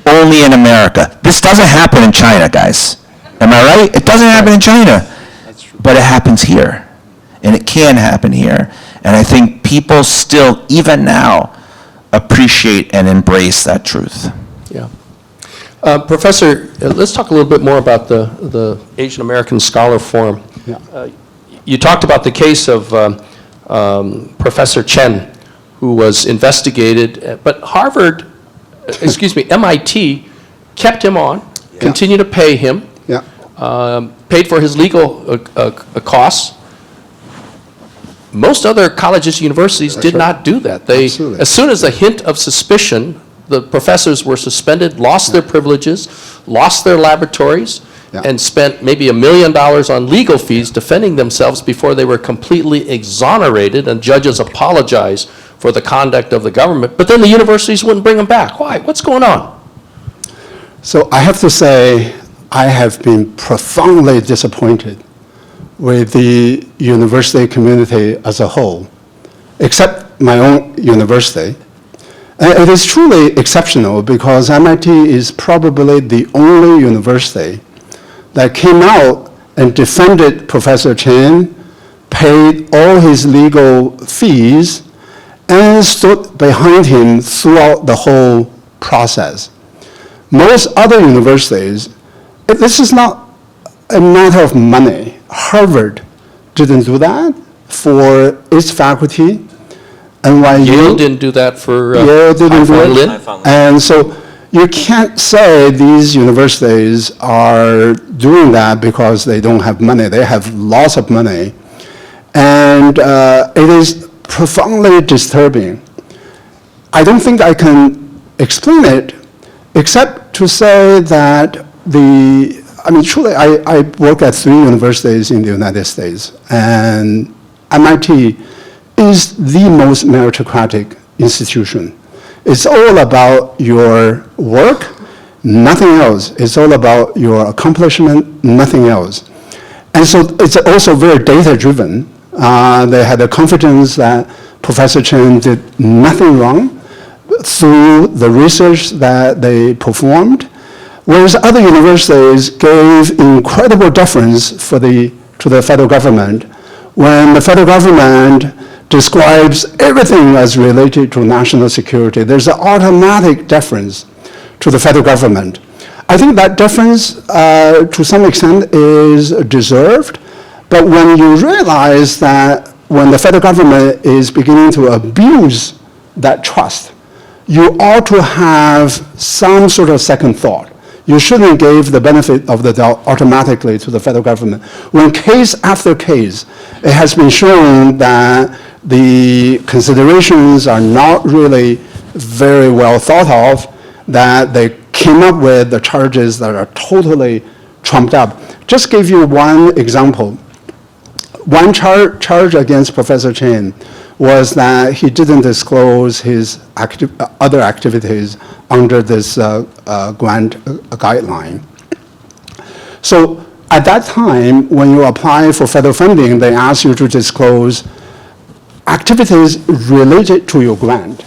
Only in America. This doesn't happen in China, guys. Am I right? It doesn't happen in China. That's true. But it happens here. And it can happen here. And I think people still, even now, appreciate and embrace that truth. Yeah. Professor, let's talk a little bit more about the Asian American Scholar Forum. Yeah. You talked about the case of Professor Chen, who was investigated, but MIT kept him on, continued to pay him, paid for his legal costs. Most other colleges and universities did not do that. As soon as a hint of suspicion, the professors were suspended, lost their privileges, lost their laboratories, and spent maybe $1 million on legal fees defending themselves before they were completely exonerated, and judges apologized for the conduct of the government. But then the universities wouldn't bring them back. Why? What's going on? So I have to say, I have been profoundly disappointed with the university community as a whole, except my own university. And it is truly exceptional because MIT is probably the only university that came out and defended Professor Chen, paid all his legal fees, and stood behind him throughout the whole process. Most other universities, this is not a matter of money. Harvard didn't do that for its faculty. NYU, Yale didn't do that for Yale didn't do it. And so you can't say these universities are doing that because they don't have money. They have lots of money. And it is profoundly disturbing. I don't think I can explain it except to say that truly, I work at 3 universities in the United States, and MIT is the most meritocratic institution. It's all about your work, nothing else. It's all about your accomplishment, nothing else. And so it's also very data-driven. They had the confidence that Professor Chen did nothing wrong through the research that they performed, whereas other universities gave incredible deference to the federal government when the federal government describes everything as related to national security. There's an automatic deference to the federal government. I think that deference, to some extent, is deserved, but when you realize that when the federal government is beginning to abuse that trust, you ought to have some sort of second thought. You shouldn't give the benefit of the doubt automatically to the federal government. When case after case, it has been shown that the considerations are not really very well thought of, that they came up with the charges that are totally trumped up. Just give you one example. One charge against Professor Chen was that he didn't disclose his other activities under this grant guideline. So at that time, when you apply for federal funding, they ask you to disclose activities related to your grant.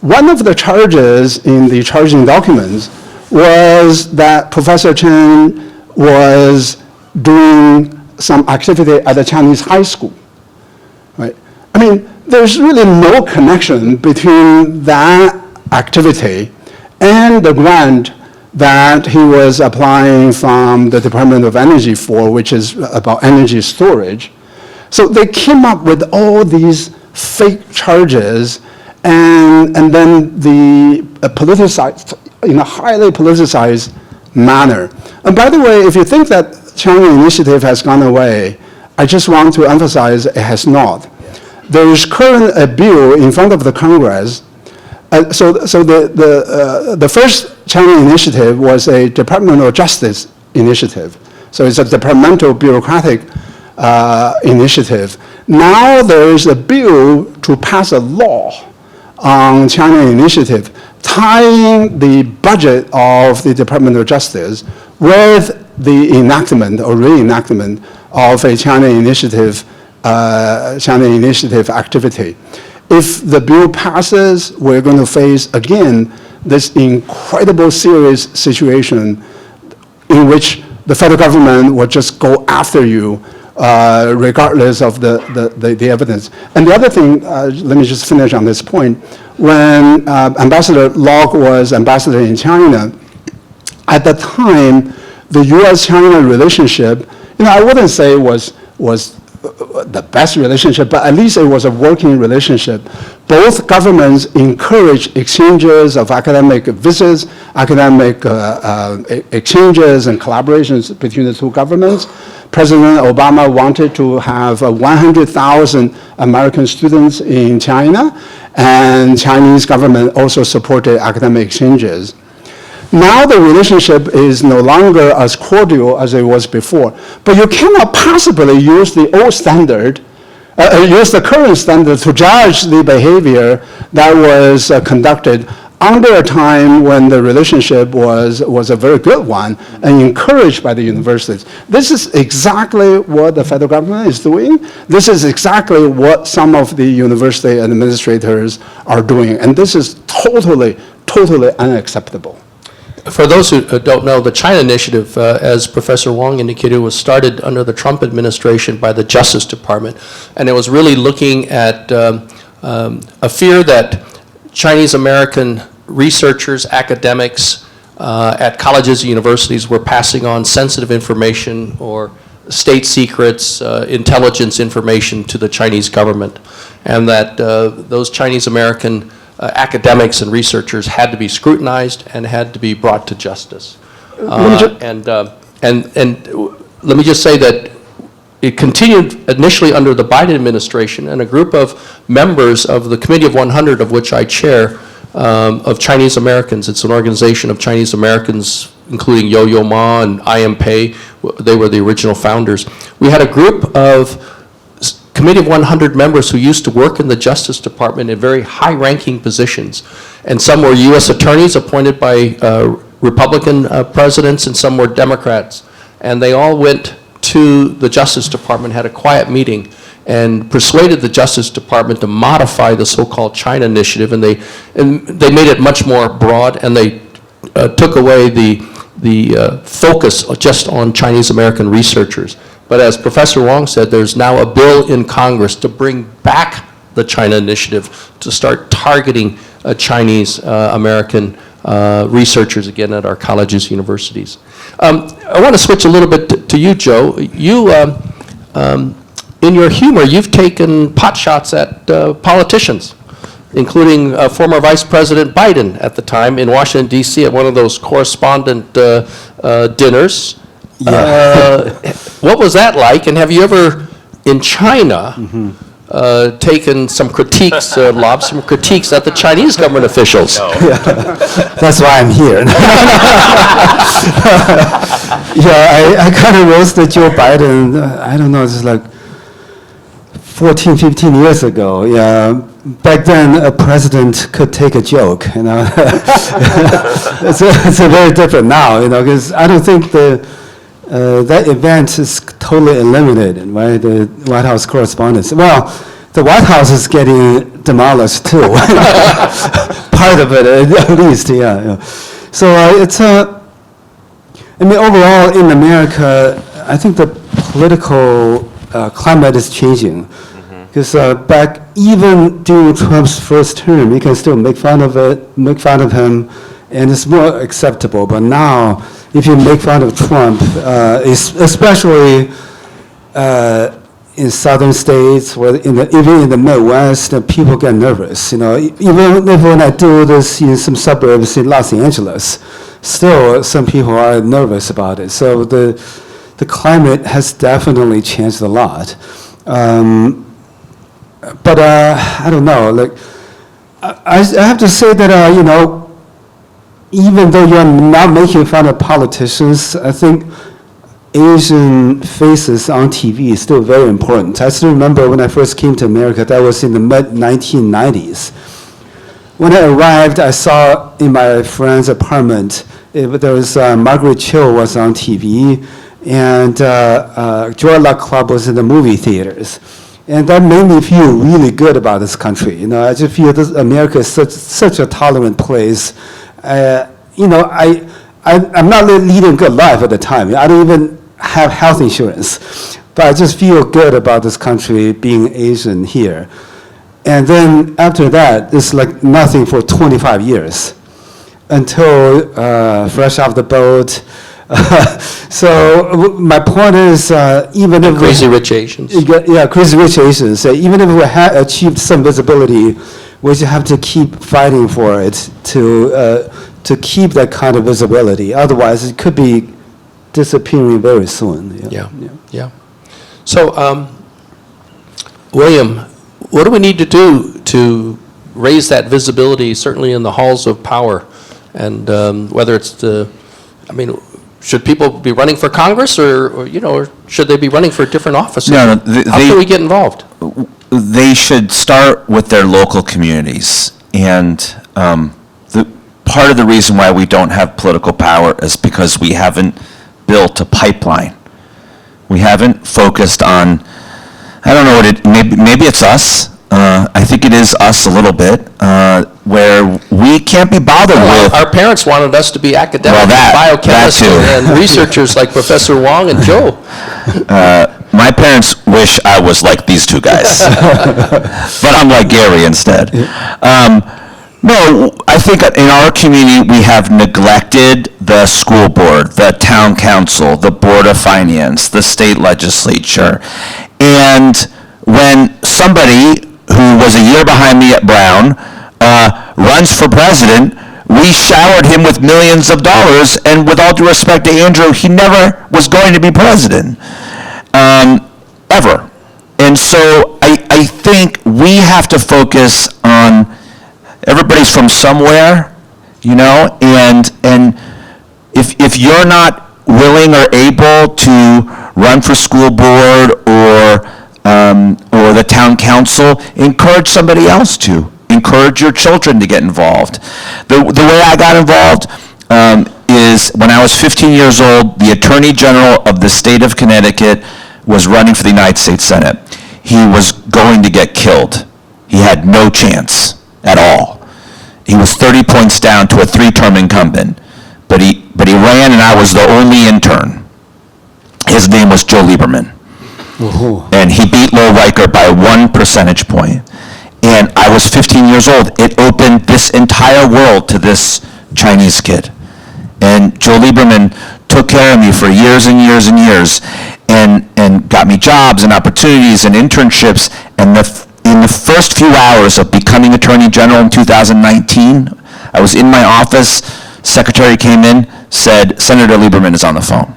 one of the charges in the charging documents was that Professor Chen was doing some activity at a Chinese high school, right? I mean, there's really no connection between that activity and the grant that he was applying from the Department of Energy for, which is about energy storage. So they came up with all these fake charges, and then the politicized, in a highly politicized manner. And by the way, if you think that China Initiative has gone away, I just want to emphasize it has not. There is currently a bill in front of the Congress. So the first China Initiative was a Department of Justice initiative. So it's a departmental bureaucratic initiative. Now there is a bill to pass a law on China Initiative, tying the budget of the Department of Justice with the enactment or reenactment of a China Initiative activity. If the bill passes, we're going to face again this incredible serious situation in which the federal government will just go after you regardless of the evidence. And the other thing, let me just finish on this point. When Ambassador Locke was ambassador in China, at the time, the U.S.-China relationship, I wouldn't say was the best relationship, but at least it was a working relationship. Both governments encouraged exchanges of academic visits, academic exchanges and collaborations between the two governments. President Obama wanted to have 100,000 American students in China, and Chinese government also supported academic exchanges. Now the relationship is no longer as cordial as it was before. But you cannot possibly use the old standard, use the current standard to judge the behavior that was conducted under a time when the relationship was a very good one and encouraged by the universities. This is exactly what the federal government is doing. This is exactly what some of the university administrators are doing. And this is totally, totally unacceptable. For those who don't know, the China Initiative, as Professor Wong indicated, was started under the Trump administration by the Justice Department. And it was really looking at a fear that Chinese American researchers, academics at colleges and universities were passing on sensitive information or state secrets, intelligence information to the Chinese government. And that those Chinese American academics and researchers had to be scrutinized and had to be brought to justice. And let me just say that it continued initially under the Biden administration, and a group of members of the Committee of 100, of which I chair, of Chinese Americans. It's an organization of Chinese Americans, including Yo-Yo Ma and I.M. Pei. They were the original founders. We had a group of Committee of 100 members who used to work in the Justice Department in very high-ranking positions. And some were U.S. attorneys appointed by Republican presidents, and some were Democrats. And they all went to the Justice Department, had a quiet meeting, and persuaded the Justice Department to modify the so-called China Initiative. And they made it much more broad, and they took away the focus just on Chinese American researchers. But as Professor Wong said, there's now a bill in Congress to bring back the China Initiative to start targeting Chinese American researchers again at our colleges, universities. I want to switch a little bit to you, Joe. You, in your humor, you've taken pot shots at politicians, including former Vice President Biden at the time in Washington, D.C. at one of those correspondent dinners. Yeah. What was that like? And have you ever, in China, taken some critiques, lobbed some critiques at the Chinese government officials? No. That's why I'm here. Yeah, I kind of roasted Joe Biden, I don't know, it's like 14, 15 years ago. Yeah. Back then, a president could take a joke, It's a very different now, because I don't think that event is totally eliminated, right? The White House correspondence. Well, the White House is getting demolished too. Part of it, at least, yeah. So it's I mean, overall in America, I think the political climate is changing. Because back even during Trump's first term, you can still make fun of him, and it's more acceptable. But now, if you make fun of Trump, especially in southern states or even in the Midwest, people get nervous. You know, even if when I do this in some suburbs in Los Angeles, still some people are nervous about it. So the climate has definitely changed a lot. But I don't know. Like, I have to say that you know, even though you're not making fun of politicians, I think Asian faces on TV is still very important. I still remember when I first came to America. That was in the mid-1990s. When I arrived, I saw in my friend's apartment there was Margaret Cho was on TV, and Joy Luck Club was in the movie theaters. And that made me feel really good about this country. You know, I just feel this America is such a tolerant place. You know, I'm not leading a good life at the time. I don't even have health insurance. But I just feel good about this country being Asian here. And then after that, it's like nothing for 25 years until fresh off the boat. So my point is, even if Crazy Rich Asians. Yeah, Crazy Rich Asians. Even if we have achieved some visibility, we just have to keep fighting for it to keep that kind of visibility. Otherwise, it could be disappearing very soon. Yeah. So, William, what do we need to do to raise that visibility, certainly in the halls of power, and whether it's should people be running for Congress, or should they be running for different offices? No, How can we get involved? They should start with their local communities. And part of the reason why we don't have political power is because we haven't built a pipeline. We haven't focused on, I don't know maybe it's us. I think it is us a little bit, where we can't be bothered with. Our parents wanted us to be academics, biochemists, and researchers like Professor Wong and Joe. My parents wish I was like these two guys, but I'm like Gary instead. No, I think in our community we have neglected the school board, the town council, the board of finance, the state legislature, and when somebody who was a year behind me at Brown runs for president, we showered him with millions of dollars, and with all due respect to Andrew, he never was going to be president, ever. And so I think we have to focus on, everybody's from somewhere, and if you're not willing or able to run for school board or the town council, encourage somebody else to. Encourage your children to get involved. The way I got involved is when I was 15 years old, the Attorney General of the state of Connecticut was running for the United States Senate. He was going to get killed. He had no chance at all. He was 30 points down to a 3-term incumbent, but he ran, and I was the only intern. His name was Joe Lieberman. And he beat Lowell Riker by 1 percentage point. And I was 15 years old. It opened this entire world to this Chinese kid. And Joe Lieberman took care of me for years and years and years, and got me jobs and opportunities and internships. And in the first few hours of becoming Attorney General in 2019, I was in my office, secretary came in, said, "Senator Lieberman is on the phone."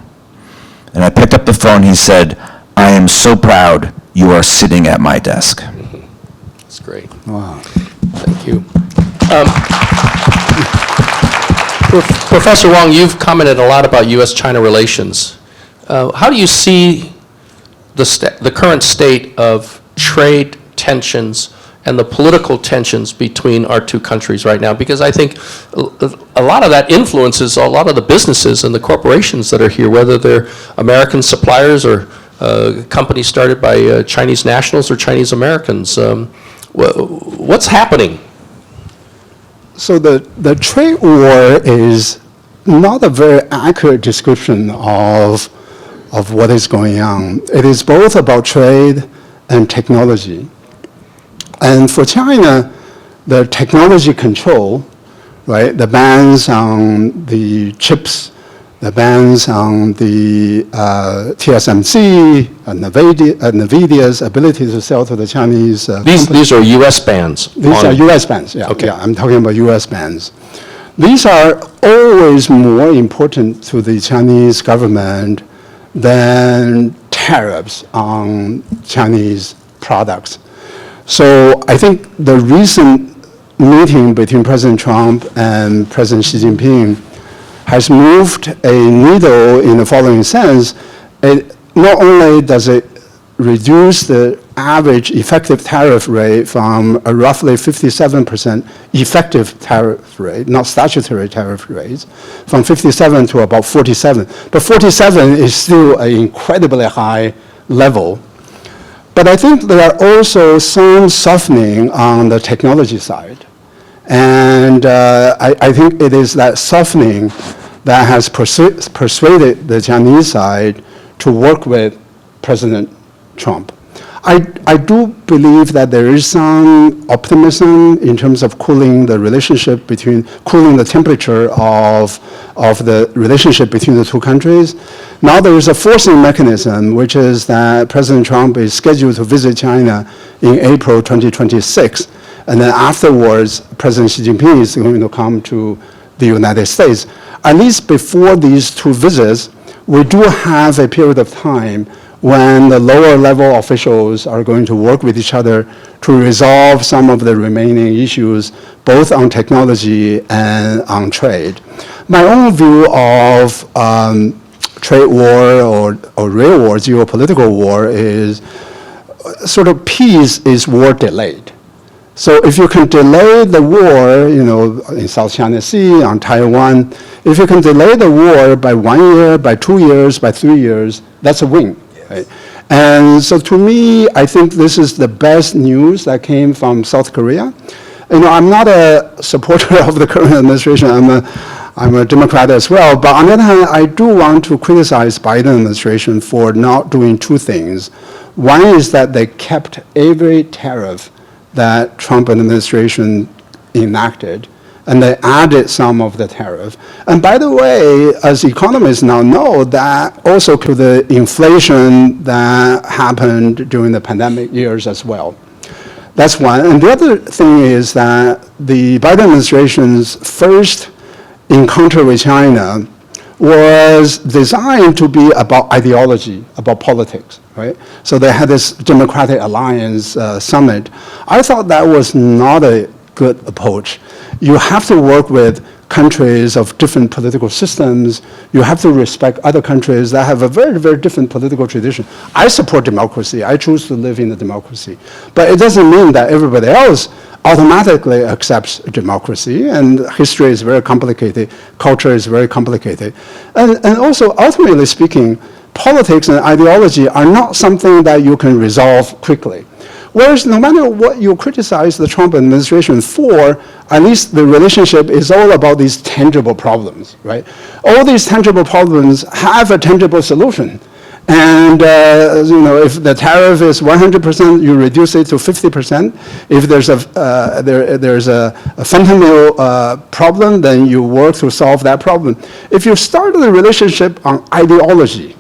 And I picked up the phone, he said, "I am so proud you are sitting at my desk." That's great. Wow. Thank you. Professor Wong, you've commented a lot about U.S.-China relations. How do you see the current state of trade tensions and the political tensions between our two countries right now? Because I think a lot of that influences a lot of the businesses and the corporations that are here, whether they're American suppliers or company started by Chinese nationals or Chinese Americans. What's happening? So the trade war is not a very accurate description of what is going on. It is both about trade and technology. And for China, the technology control, right, the bans on the chips, the bans on the TSMC, and NVIDIA's ability to sell to the Chinese These are U.S. bans? These are U.S. bans, yeah. Okay. Yeah, I'm talking about U.S. bans. These are always more important to the Chinese government than tariffs on Chinese products. So I think the recent meeting between President Trump and President Xi Jinping has moved a needle in the following sense. It not only does it reduce the average effective tariff rate from a roughly 57% effective tariff rate, not statutory tariff rates, from 57 to about 47. But 47 is still an incredibly high level. But I think there are also some softening on the technology side. And I think it is that softening that has persuaded the Chinese side to work with President Trump. I do believe that there is some optimism in terms of cooling the relationship cooling the temperature of the relationship between the two countries. Now there is a forcing mechanism, which is that President Trump is scheduled to visit China in April 2026. And then afterwards, President Xi Jinping is going to come to the United States. At least before these two visits, we do have a period of time when the lower level officials are going to work with each other to resolve some of the remaining issues, both on technology and on trade. My own view of trade war or real war, geopolitical war, is sort of peace is war delayed. So if you can delay the war, in South China Sea, on Taiwan, if you can delay the war by 1 year, by 2 years, by 3 years, that's a win. Right? And so to me, I think this is the best news that came from South Korea. I'm not a supporter of the current administration. I'm a Democrat as well. But on the other hand, I do want to criticize Biden administration for not doing two things. One is that they kept every tariff that Trump administration enacted, and they added some of the tariff. And by the way, as economists now know, that also to the inflation that happened during the pandemic years as well. That's one. And the other thing is that the Biden administration's first encounter with China was designed to be about ideology, about politics, right? So they had this Democratic Alliance summit. I thought that was not a good approach. You have to work with countries of different political systems. You have to respect other countries that have a very, very different political tradition. I support democracy. I choose to live in a democracy. But it doesn't mean that everybody else automatically accepts democracy, and history is very complicated, culture is very complicated. And also, ultimately speaking, politics and ideology are not something that you can resolve quickly. Whereas no matter what you criticize the Trump administration for, at least the relationship is all about these tangible problems, right? All these tangible problems have a tangible solution. And if the tariff is 100%, you reduce it to 50%. If there's a fentanyl problem, then you work to solve that problem. If you start the relationship on ideology,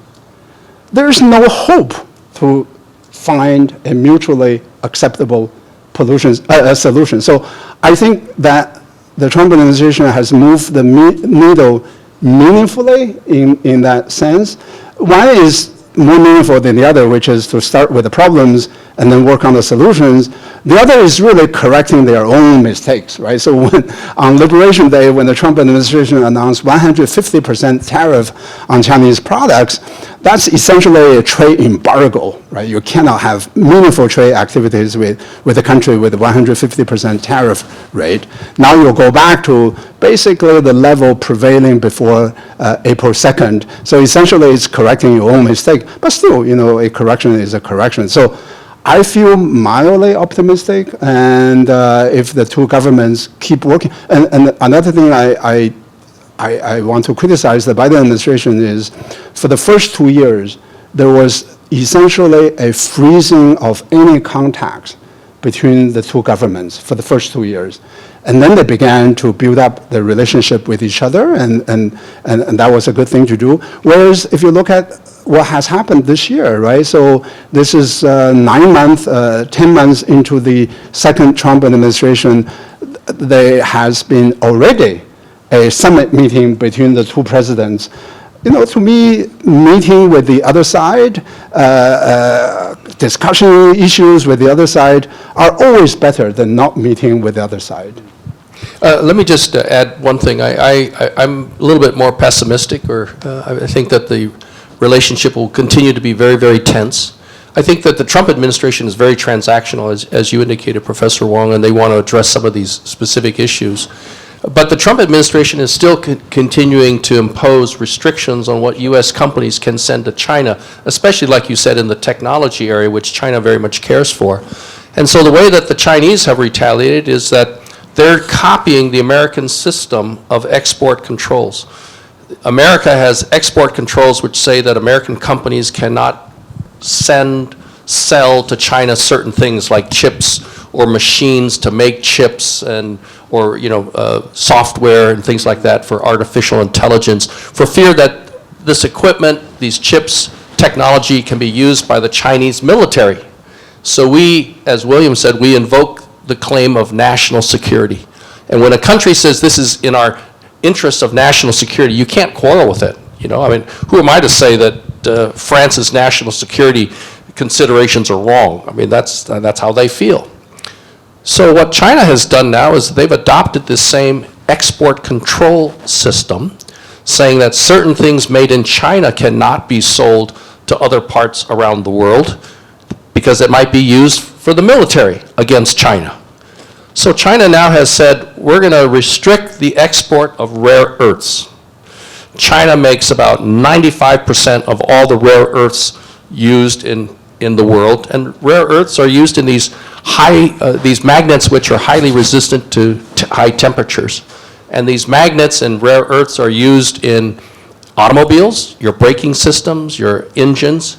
there's no hope to find a mutually acceptable solution. So I think that the Trump administration has moved the needle meaningfully in that sense. One is more meaningful than the other, which is to start with the problems and then work on the solutions. The other is really correcting their own mistakes, right? So when, on Liberation Day, when the Trump administration announced 150% tariff on Chinese products, that's essentially a trade embargo, right? You cannot have meaningful trade activities with a country with a 150% tariff rate. Now you'll go back to basically the level prevailing before April 2nd. So essentially it's correcting your own mistake, but still, a correction is a correction. So I feel mildly optimistic, and if the two governments keep working, and another thing I want to criticize the Biden administration is, for the first 2 years, there was essentially a freezing of any contacts between the two governments for the first 2 years. And then they began to build up the relationship with each other, and that was a good thing to do. Whereas if you look at what has happened this year, right? So this is 9 months, 10 months into the second Trump administration, there has been already a summit meeting between the two presidents. To me, meeting with the other side, discussion issues with the other side are always better than not meeting with the other side. Let me just add one thing. I'm a little bit more pessimistic, or I think that the relationship will continue to be very, very tense. I think that the Trump administration is very transactional, as you indicated, Professor Wong, and they want to address some of these specific issues. But the Trump administration is still continuing to impose restrictions on what U.S. companies can send to China, especially, like you said, in the technology area, which China very much cares for. And so the way that the Chinese have retaliated is that they're copying the American system of export controls. America has export controls which say that American companies cannot sell to China certain things like chips or machines to make chips, or software and things like that for artificial intelligence, for fear that this equipment, these chips, technology can be used by the Chinese military. So we, as William said, we invoke the claim of national security. And when a country says this is in our interest of national security, you can't quarrel with it. Who am I to say that France's national security considerations are wrong? That's how they feel. So what China has done now is they've adopted this same export control system, saying that certain things made in China cannot be sold to other parts around the world because it might be used for the military against China. So China now has said, we're going to restrict the export of rare earths. China makes about 95% of all the rare earths used in the world, and rare earths are used in these these magnets which are highly resistant to high temperatures. And these magnets and rare earths are used in automobiles, your braking systems, your engines,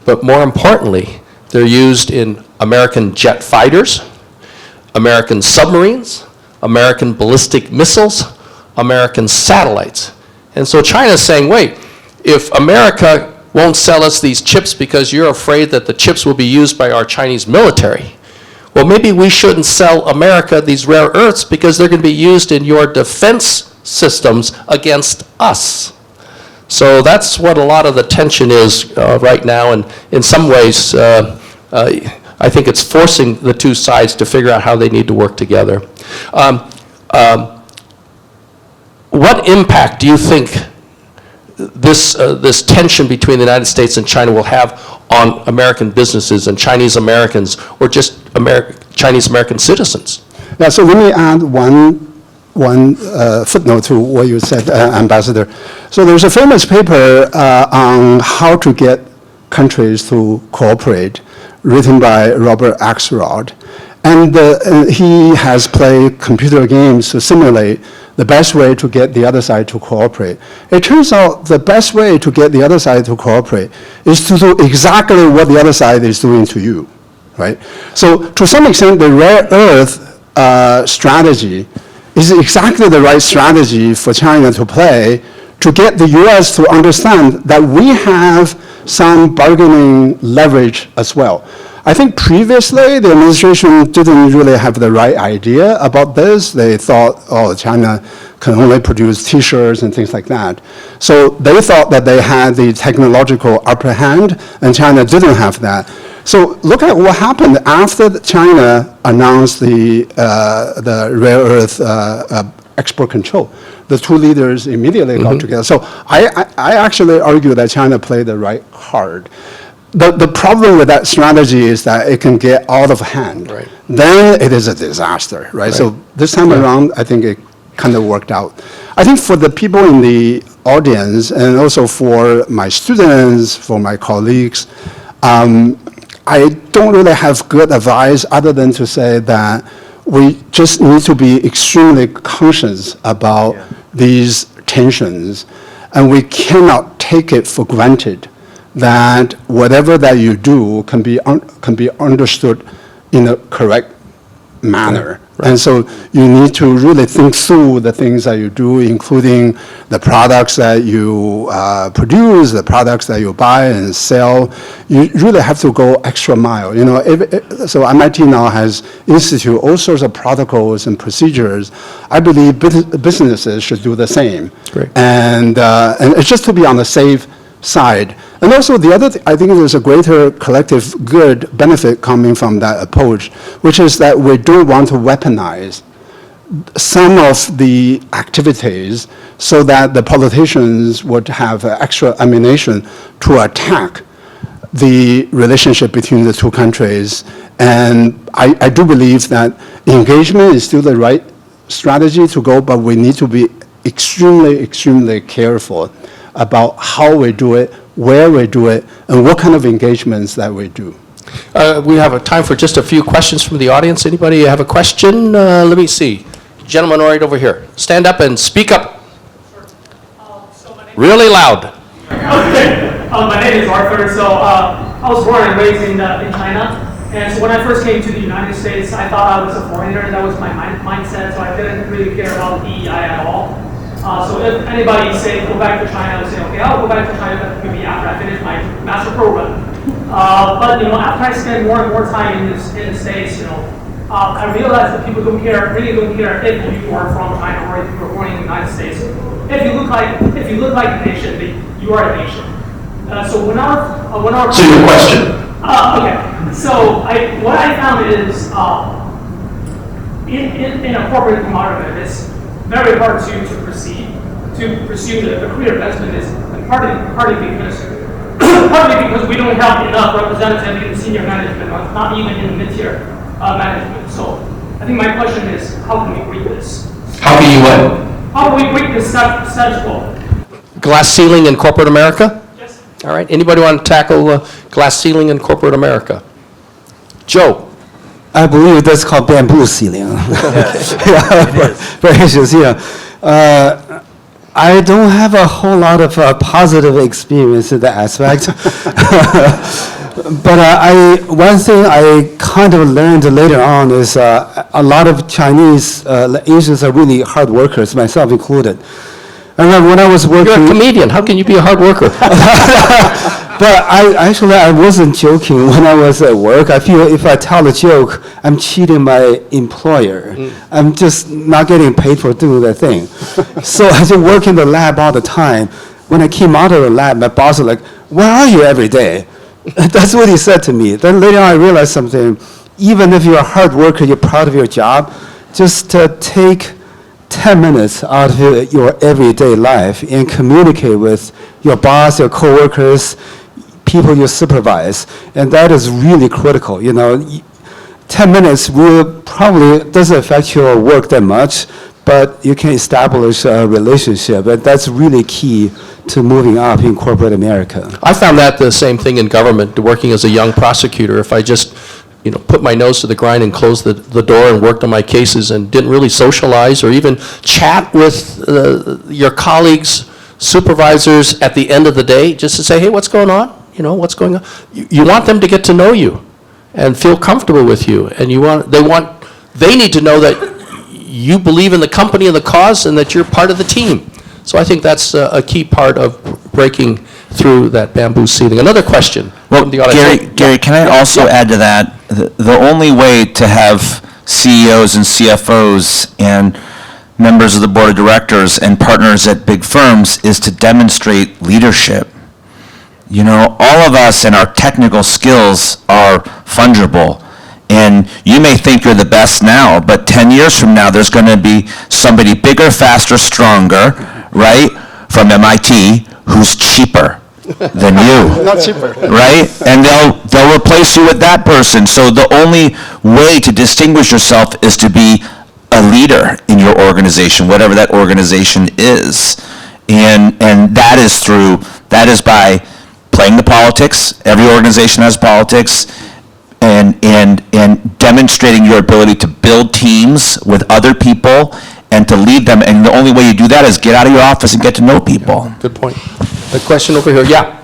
but more importantly, they're used in American jet fighters, American submarines, American ballistic missiles, American satellites. And so China's saying, wait, if America won't sell us these chips because you're afraid that the chips will be used by our Chinese military, well, maybe we shouldn't sell America these rare earths because they're going to be used in your defense systems against us. So that's what a lot of the tension is right now, and in some ways, I think it's forcing the two sides to figure out how they need to work together. What impact do you think this tension between the United States and China will have on American businesses and Chinese Americans, or just Chinese American citizens? Yeah, so let me add one footnote to what you said, Ambassador. So there's a famous paper on how to get countries to cooperate, written by Robert Axelrod. And he has played computer games to simulate the best way to get the other side to cooperate. It turns out the best way to get the other side to cooperate is to do exactly what the other side is doing to you, right? So to some extent, the rare earth strategy is exactly the right strategy for China to play to get the U.S. to understand that we have some bargaining leverage as well. I think previously the administration didn't really have the right idea about this. They thought, oh, China can only produce T-shirts and things like that. So they thought that they had the technological upper hand, and China didn't have that. So look at what happened after China announced the rare earth export control. The two leaders immediately got together. So I actually argue that China played the right card. The problem with that strategy is that it can get out of hand. Right. Then it is a disaster, right? So this time around, I think it kind of worked out. I think for the people in the audience, and also for my students, for my colleagues, I don't really have good advice other than to say that we just need to be extremely conscious about these tensions, and we cannot take it for granted that whatever that you do can be understood in a correct manner. Right. And so you need to really think through the things that you do, including the products that you produce, the products that you buy and sell. You really have to go extra mile. You know, so MIT now has instituted all sorts of protocols and procedures. I believe businesses should do the same. Great. And it's just to be on the safe side. And also the other I think there's a greater collective good benefit coming from that approach, which is that we don't want to weaponize some of the activities so that the politicians would have extra ammunition to attack the relationship between the two countries. And I do believe that engagement is still the right strategy to go, but we need to be extremely, extremely careful about how we do it, where we do it, and what kind of engagements that we do. We have a time for just a few questions from the audience. Anybody have a question? Let me see. Gentleman right over here. Stand up and speak up. Really loud. Okay. My name is Arthur. So I was born and raised in China. And so when I first came to the United States, I thought I was a foreigner. That was my mindset. So I didn't really care about DEI at all. So if anybody say go back to China, I would say, okay, I'll go back to China maybe after I finish my master program. But after I spend more and more time in the States, I realized that people really don't care if you are from China or if you were born in the United States. If you look like a nation, you are a nation. So when our So your question. Okay. So what I found is in a corporate environment, it's very hard to pursue the career advancement is partly because we don't have enough representatives in senior management, not even in mid-tier management. So I think my question is, how can we break this? How can you what? How can we break this status quo? Glass ceiling in corporate America? Yes. All right. Anybody want to tackle glass ceiling in corporate America? Joe. I believe that's called bamboo ceiling. Very interesting. I don't have a whole lot of positive experience in that aspect. But one thing I kind of learned later on is a lot of Chinese Asians are really hard workers, myself included. And when I was working, You're a comedian. How can you be a hard worker? But I wasn't joking when I was at work. I feel if I tell a joke, I'm cheating my employer. I'm just not getting paid for doing that thing. So I just work in the lab all the time. When I came out of the lab, my boss was like, "Where are you every day?" That's what he said to me. Then later on, I realized something. Even if you're a hard worker, you're proud of your job, just take 10 minutes out of your everyday life and communicate with your boss, your coworkers, people you supervise, and that is really critical. 10 minutes will probably doesn't affect your work that much, but you can establish a relationship, and that's really key to moving up in corporate America. I found that the same thing in government, working as a young prosecutor. If I just put my nose to the grind and closed the door and worked on my cases and didn't really socialize or even chat with your colleagues, supervisors at the end of the day, just to say, hey, what's going on? What's going on? You want them to get to know you and feel comfortable with you, and they need to know that you believe in the company and the cause and that you're part of the team. So I think that's a key part of breaking through that bamboo ceiling. Another question from the audience. Gary, can I also add to that? The only way to have CEOs and CFOs and members of the board of directors and partners at big firms is to demonstrate leadership. You know, all of us and our technical skills are fungible. And you may think you're the best now, but 10 years from now, there's going to be somebody bigger, faster, stronger, right, from MIT, who's cheaper than you. Not cheaper. Right? And they'll replace you with that person. So the only way to distinguish yourself is to be a leader in your organization, whatever that organization is. And that is by playing the politics. Every organization has politics. And demonstrating your ability to build teams with other people and to lead them. And the only way you do that is get out of your office and get to know people. Good point. The question over here, yeah.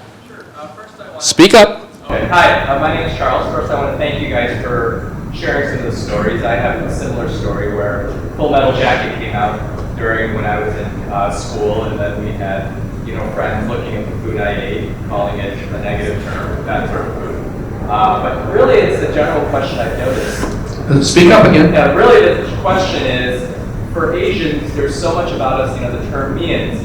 Speak up. Okay. Hi, my name is Charles. First, I want to thank you guys for sharing some of the stories. I have a similar story where Full Metal Jacket came out during when I was in school, and then we had friends looking at the food I ate, calling it a negative term, bad sort of food. But really, it's a general question I've noticed. Speak up again. Yeah, really, the question is, for Asians, there's so much about us, the term mians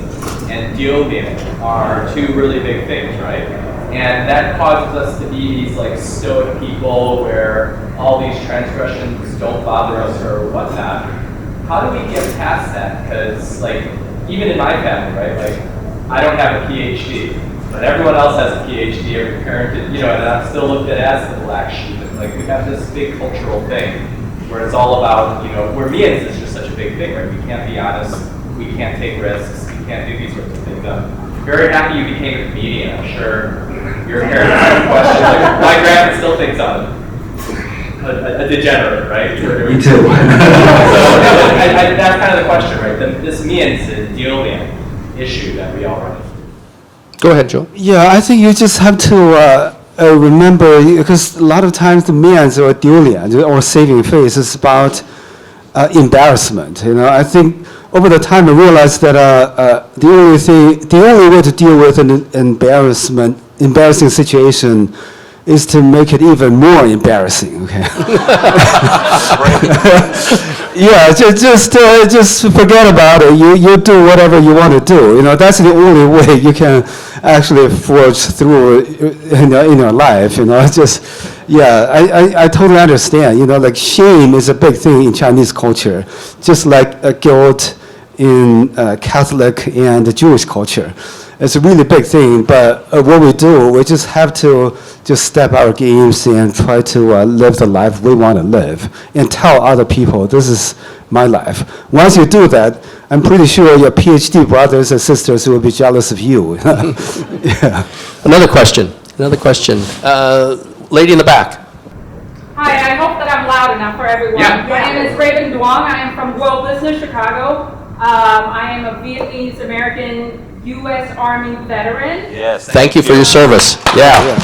and diobien are two really big things, right? And that causes us to be these like stoic people where all these transgressions don't bother us or whatnot. How do we get past that? Because like, even in my family, right, like, I don't have a PhD. But everyone else has a PhD, every parent, and I'm still looked at as the black sheep. And like we have this big cultural thing where it's all about, where mians is just such a big thing, right? We can't be honest, we can't take risks, we can't do these sorts of things. I'm very happy you became a comedian. I'm sure your parents have questions. Like, my grandpa still thinks I'm a degenerate, right? Me too. So that's kind of the question, right? This mians diobien issue that we all run into. Go ahead, Joe. Yeah, I think you just have to remember, because a lot of times the mians or diolien or saving face is about embarrassment. I think over the time I realized that the only way to deal with an embarrassing situation is to make it even more embarrassing. Okay. Yeah, just forget about it. You do whatever you want to do. That's the only way you can actually forge through in your life. I totally understand. Like shame is a big thing in Chinese culture, just like guilt in Catholic and Jewish culture. It's a really big thing, but what we do, we just have to just step our games and try to live the life we want to live and tell other people, this is my life. Once you do that, I'm pretty sure your PhD brothers and sisters will be jealous of you. Yeah. Another question. Lady in the back. Hi, I hope that I'm loud enough for everyone. Yeah. My name is Raven Duong. I am from World Business Chicago. I am a Vietnamese American U.S. Army veteran. Yes. Thank you for your service. Yeah.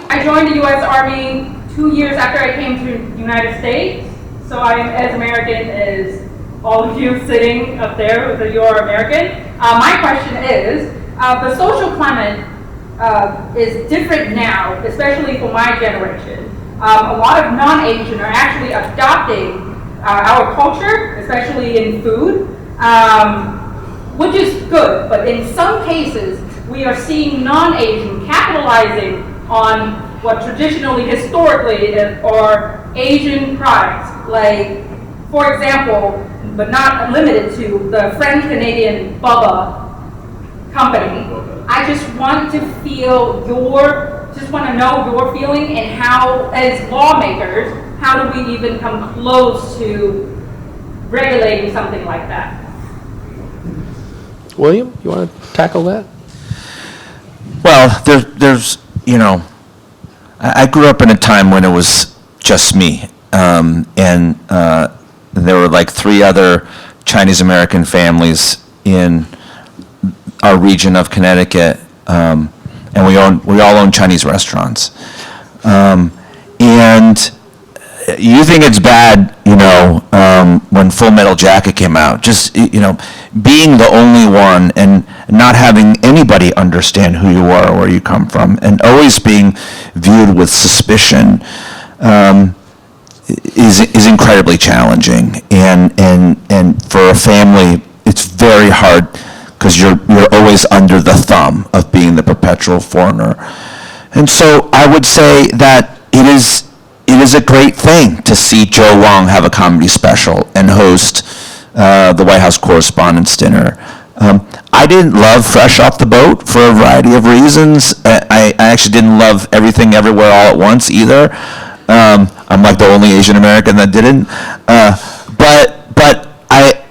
I joined the U.S. Army 2 years after I came to the United States. So I am as American as all of you sitting up there that you're American. My question is, the social climate is different now, especially for my generation. A lot of non-Asian are actually adopting our culture, especially in food, which is good. But in some cases, we are seeing non-Asian capitalizing on what traditionally, historically, are Asian products. Like, for example, but not limited to, the French-Canadian Bubba company. I just want to know your feeling and how, as lawmakers, how do we even come close to regulating something like that? William, you want to tackle that? Well, there's I grew up in a time when it was just me, and there were like 3 other Chinese American families in our region of Connecticut, and we all own Chinese restaurants, and you think it's bad, when Full Metal Jacket came out, just, being the only one and not having anybody understand who you are or where you come from, and always being viewed with suspicion, is incredibly challenging. And for a family, it's very hard because you're always under the thumb of being the perpetual foreigner. And so I would say that it is a great thing to see Joe Wong have a comedy special and host the White House Correspondents' Dinner. I didn't love Fresh Off the Boat for a variety of reasons. I actually didn't love Everything Everywhere All at Once either. I'm like the only Asian American that didn't. But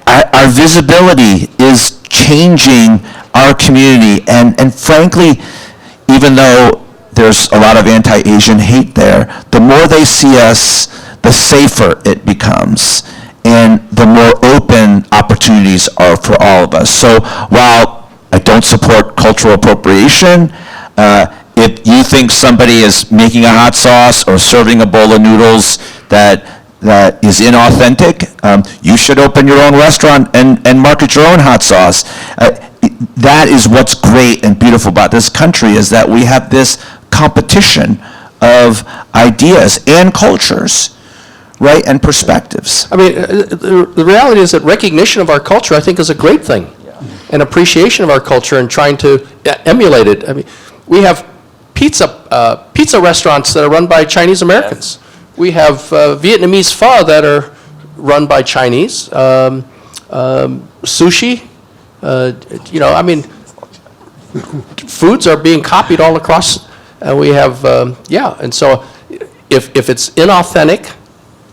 our visibility is changing our community, and frankly, even though there's a lot of anti-Asian hate there, the more they see us, the safer it becomes, and the more open opportunities are for all of us. So while I don't support cultural appropriation, if you think somebody is making a hot sauce or serving a bowl of noodles that is inauthentic, you should open your own restaurant and market your own hot sauce. That is what's great and beautiful about this country, is that we have this competition of ideas and cultures, right, and perspectives. I mean, the reality is that recognition of our culture, I think, is a great thing. And appreciation of our culture and trying to emulate it. I mean, we have pizza restaurants that are run by Chinese Americans. Yes. We have Vietnamese pho that are run by Chinese. Sushi, foods are being copied all across. And we have, and so if it's inauthentic,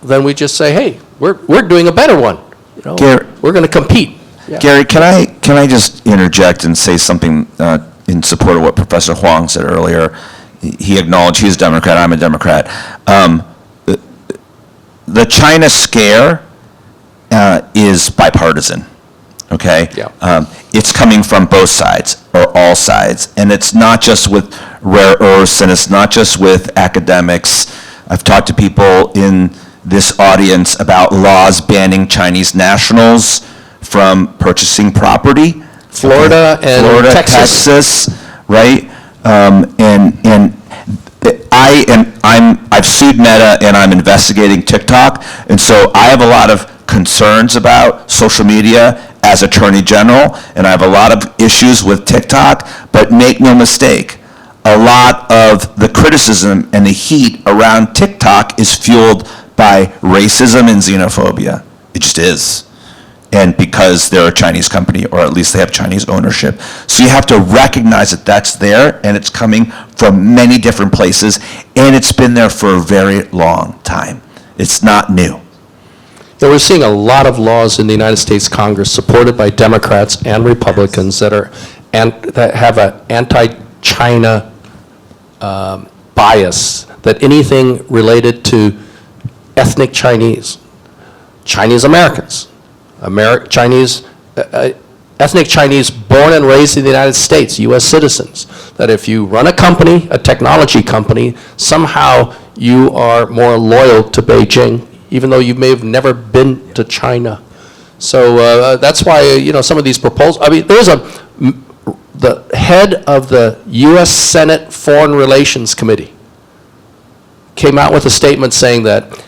then we just say, hey, we're doing a better one. Gary, we're going to compete. Yeah. Gary, can I just interject and say something in support of what Professor Huang said earlier? He acknowledged he's a Democrat, I'm a Democrat. The China scare is bipartisan, okay? Yeah. It's coming from both sides, or all sides, and it's not just with rare earths, and it's not just with academics. I've talked to people in this audience about laws banning Chinese nationals from purchasing property. Florida and Texas, right? I've sued Meta, and I'm investigating TikTok, and so I have a lot of concerns about social media as Attorney General, and I have a lot of issues with TikTok, but make no mistake, a lot of the criticism and the heat around TikTok is fueled by racism and xenophobia. It just is. And because they're a Chinese company, or at least they have Chinese ownership. So you have to recognize that that's there, and it's coming from many different places, and it's been there for a very long time. It's not new. Yeah, we're seeing a lot of laws in the United States Congress supported by Democrats and Republicans that have an anti-China bias, that anything related to ethnic Chinese, Chinese Americans, ethnic Chinese born and raised in the United States, U.S. citizens, that if you run a company, a technology company, somehow you are more loyal to Beijing, even though you may have never been to China. So that's why, some of these proposals, the head of the U.S. Senate Foreign Relations Committee came out with a statement saying that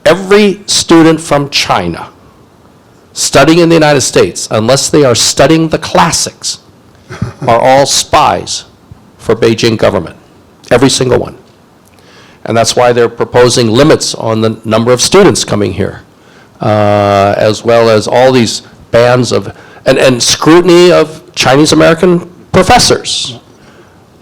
every student from China studying in the United States, unless they are studying the classics, are all spies for Beijing government, every single one. And that's why they're proposing limits on the number of students coming here, as well as all these bans of, and scrutiny of Chinese American professors,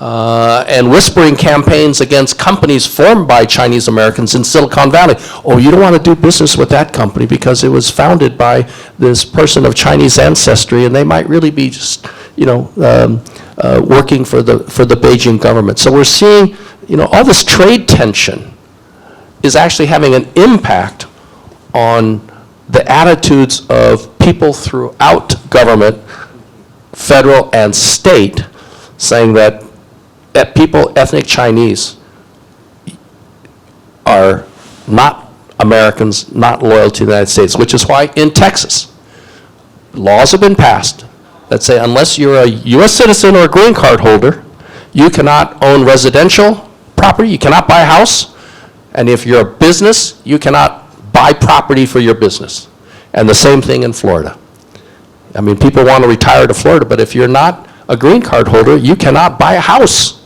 and whispering campaigns against companies formed by Chinese Americans in Silicon Valley. Oh, you don't want to do business with that company because it was founded by this person of Chinese ancestry, and they might really be just, working for the Beijing government. So we're seeing, all this trade tension is actually having an impact on the attitudes of people throughout government, federal and state, saying that ethnic Chinese are not Americans, not loyal to the United States, which is why in Texas, laws have been passed that say unless you're a U.S. citizen or a green card holder, you cannot own residential property, you cannot buy a house, and if you're a business, you cannot buy property for your business. And the same thing in Florida. I mean, people want to retire to Florida, but if you're not a green card holder, you cannot buy a house.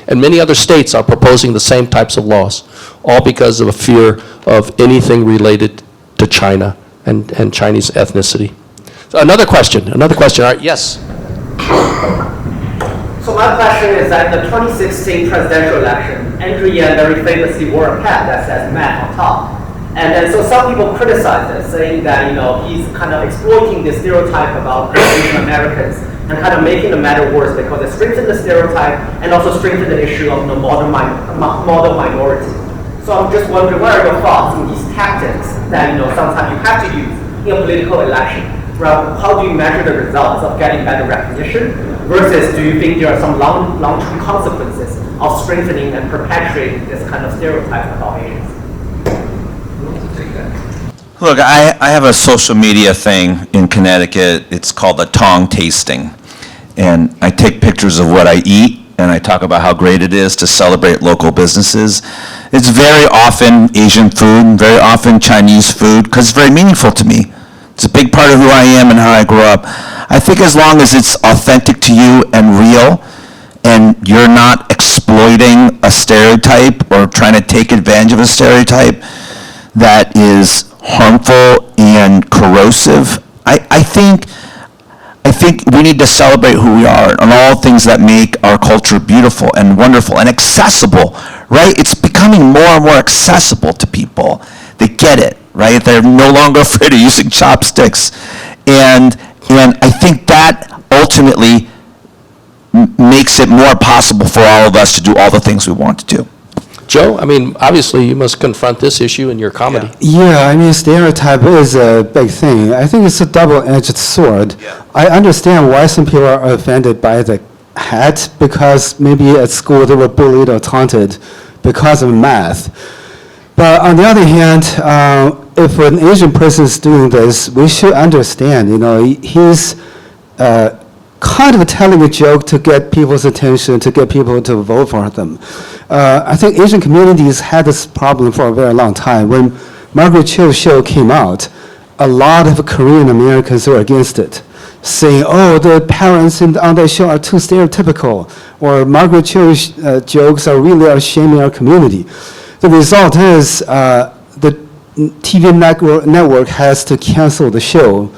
And many other states are proposing the same types of laws, all because of a fear of anything related to China and Chinese ethnicity. So another question. All right, yes. So my question is that in the 2016 presidential election, Andrew Yang very famously wore a hat that says "man" on top. And then so some people criticize it, saying that he's kind of exploiting the stereotype about Asian Americans and kind of making the matter worse because it strengthens the stereotype and also strengthens the issue of model minority. So I'm just wondering, what are your thoughts on these tactics that sometimes you have to use in a political election? How do you measure the results of getting better recognition versus do you think there are some long-term consequences of strengthening and perpetuating this kind of stereotype about Asians? Look, I have a social media thing in Connecticut. It's called the Tong tasting. And I take pictures of what I eat, and I talk about how great it is to celebrate local businesses. It's very often Asian food, very often Chinese food, because it's very meaningful to me. It's a big part of who I am and how I grew up. I think as long as it's authentic to you and real, and you're not exploiting a stereotype or trying to take advantage of a stereotype that is harmful and corrosive, I think we need to celebrate who we are and all things that make our culture beautiful and wonderful and accessible, right? It's becoming more and more accessible to people. They get it, right? They're no longer afraid of using chopsticks. And I think that ultimately makes it more possible for all of us to do all the things we want to do. Joe, I mean, obviously you must confront this issue in your comedy. Yeah, I mean, stereotype is a big thing. I think it's a double-edged sword. Yeah. I understand why some people are offended by the hat, because maybe at school they were bullied or taunted because of math. But on the other hand, if an Asian person is doing this, we should understand, he's kind of telling a joke to get people's attention, to get people to vote for them. I think Asian communities had this problem for a very long time. When Margaret Cho's show came out, a lot of Korean Americans were against it, saying, oh, the parents on that show are too stereotypical, or Margaret Cho's jokes are really shaming our community. The result is the TV network has to cancel the show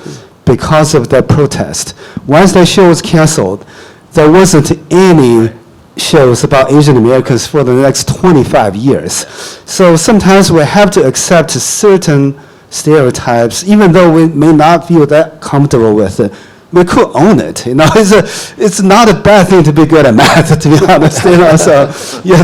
because of that protest. Once that show was canceled, there wasn't any shows about Asian Americans for the next 25 years. So sometimes we have to accept certain stereotypes, even though we may not feel that comfortable with it. We could own it. It's not a bad thing to be good at math, to be honest. So yeah,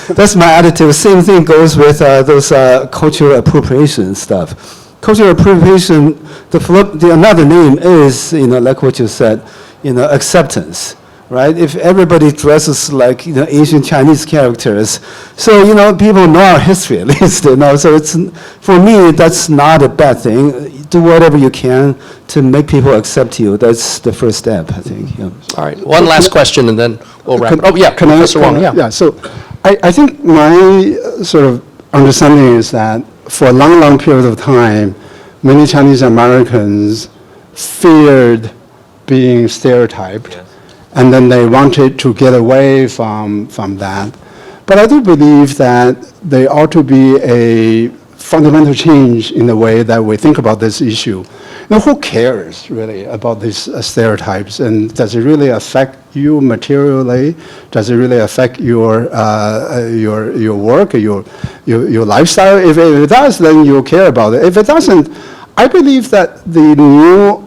that's my attitude. Same thing goes with those cultural appropriation stuff. Cultural appropriation, the another name is, like what you said, acceptance, right? If everybody dresses like, Asian Chinese characters, so, people know our history at least, so it's, for me, that's not a bad thing. Do whatever you can to make people accept you. That's the first step, I think. Yeah. All right, one last question and then we'll wrap it up. Oh, yeah, Professor Wong, yeah. Yeah, so I think my sort of understanding is that for a long, long period of time, many Chinese Americans feared being stereotyped, yes, and then they wanted to get away from that. But I do believe that there ought to be a fundamental change in the way that we think about this issue. Who cares really about these stereotypes, and does it really affect you materially? Does it really affect your work, your lifestyle? If it does, then you'll care about it. If it doesn't, I believe that the new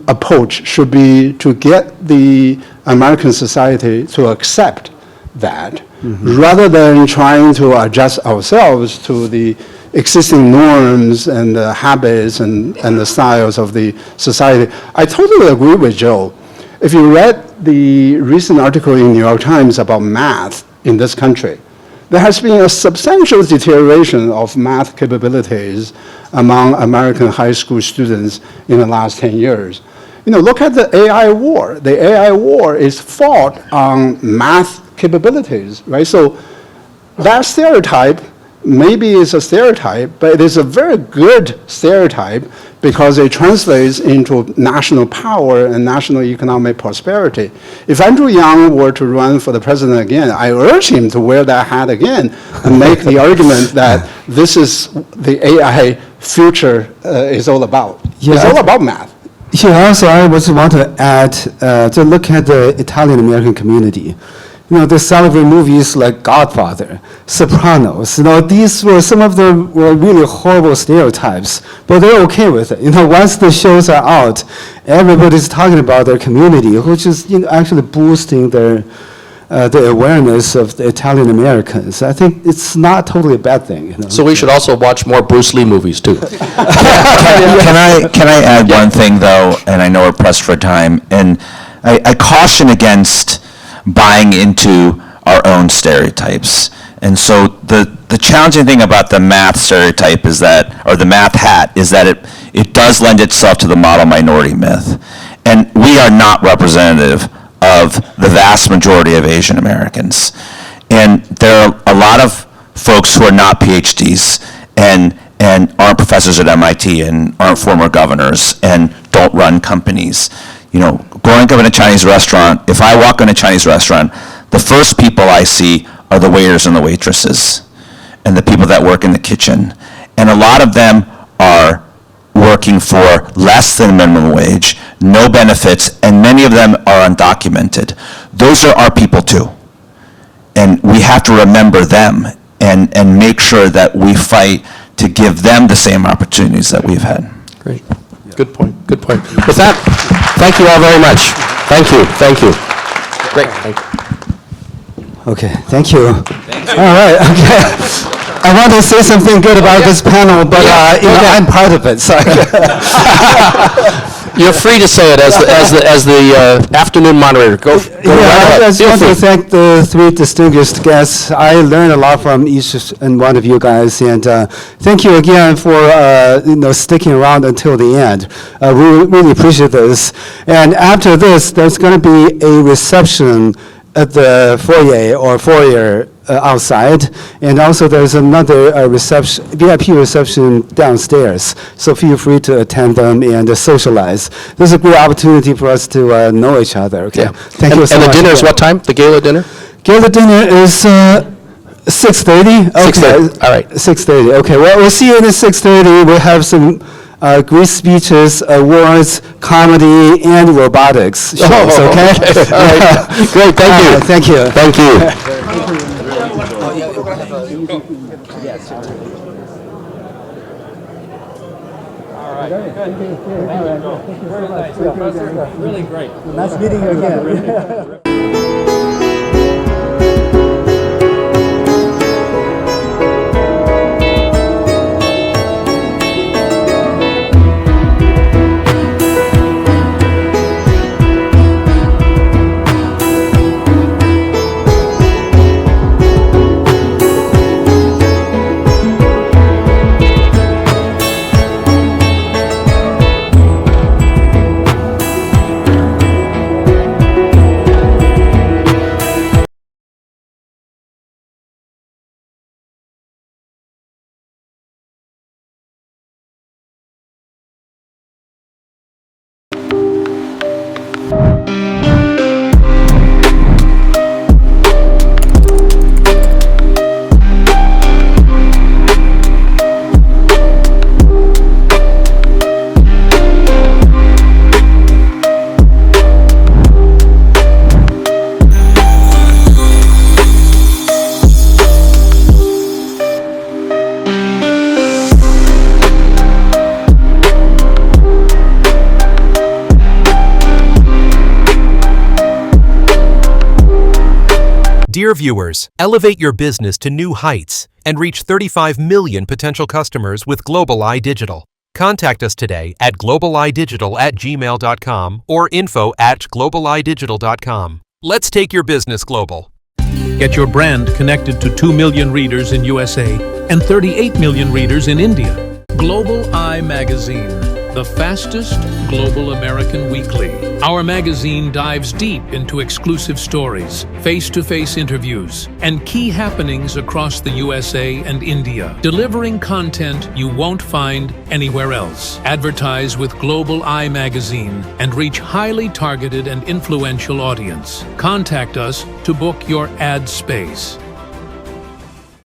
approach should be to get the American society to accept that, rather than trying to adjust ourselves to the existing norms and habits and the styles of the society. I totally agree with Joe. If you read the recent article in New York Times about math in this country, there has been a substantial deterioration of math capabilities among American high school students in the last 10 years. Look at the AI war. The AI war is fought on math capabilities, right? So that stereotype maybe is a stereotype, but it is a very good stereotype because it translates into national power and national economic prosperity. If Andrew Yang were to run for the president again, I urge him to wear that hat again and make the argument that this is the AI future is all about. Yeah, it's all about math. Yeah, also I was want to add, to look at the Italian-American community. They celebrate movies like Godfather, Sopranos. These were some of the really horrible stereotypes, but they're okay with it. Once the shows are out, everybody's talking about their community, which is actually boosting the awareness of the Italian Americans. I think it's not totally a bad thing. So we should also watch more Bruce Lee movies too. Can I add one thing though, and I know we're pressed for time, and I caution against buying into our own stereotypes. And so the challenging thing about the math stereotype is that, or the math hat, is that it does lend itself to the model minority myth. And we are not representative of the vast majority of Asian Americans. And there are a lot of folks who are not PhDs and aren't professors at MIT and aren't former governors and don't run companies. Growing up in a Chinese restaurant, if I walk in a Chinese restaurant, the first people I see are the waiters and the waitresses and the people that work in the kitchen. And a lot of them are working for less than minimum wage, no benefits, and many of them are undocumented. Those are our people too. And we have to remember them and make sure that we fight to give them the same opportunities that we've had. Great. Good point. Good point. With that, thank you all very much. Thank you. Thank you. Great. Thank you. Okay, thank you. All right, okay. I want to say something good about this panel, but I'm part of it, so You're free to say it as the afternoon moderator. Go right ahead. I just want to thank the three distinguished guests. I learned a lot from each and one of you guys, and thank you again for sticking around until the end. We really appreciate this. And after this, there's going to be a reception at the foyer outside, and also there's another VIP reception downstairs. So feel free to attend them and socialize. This is a great opportunity for us to know each other. Okay, thank you so much. And the dinner is what time? The gala dinner? Gala dinner is 6:30. Okay. 6:30. All right. 6:30. Okay. Well, we'll see you at 6:30. We'll have some great speeches, awards, comedy, and robotics shows, okay? All right. Great, thank you. Thank you. Thank you. All right. Thank you very much. Professor, really great. Nice meeting you again. Dear viewers, elevate your business to new heights and reach 35 million potential customers with GlobalEye Digital. Contact us today at globaleyedigital@gmail.com or info@globaleyedigital.com. Let's take your business global. Get your brand connected to 2 million readers in USA and 38 million readers in India. Global Eye Magazine, the fastest global American weekly. Our magazine dives deep into exclusive stories, face-to-face interviews, and key happenings across the USA and India, delivering content you won't find anywhere else. Advertise with Global Eye Magazine and reach highly targeted and influential audience. Contact us to book your ad space.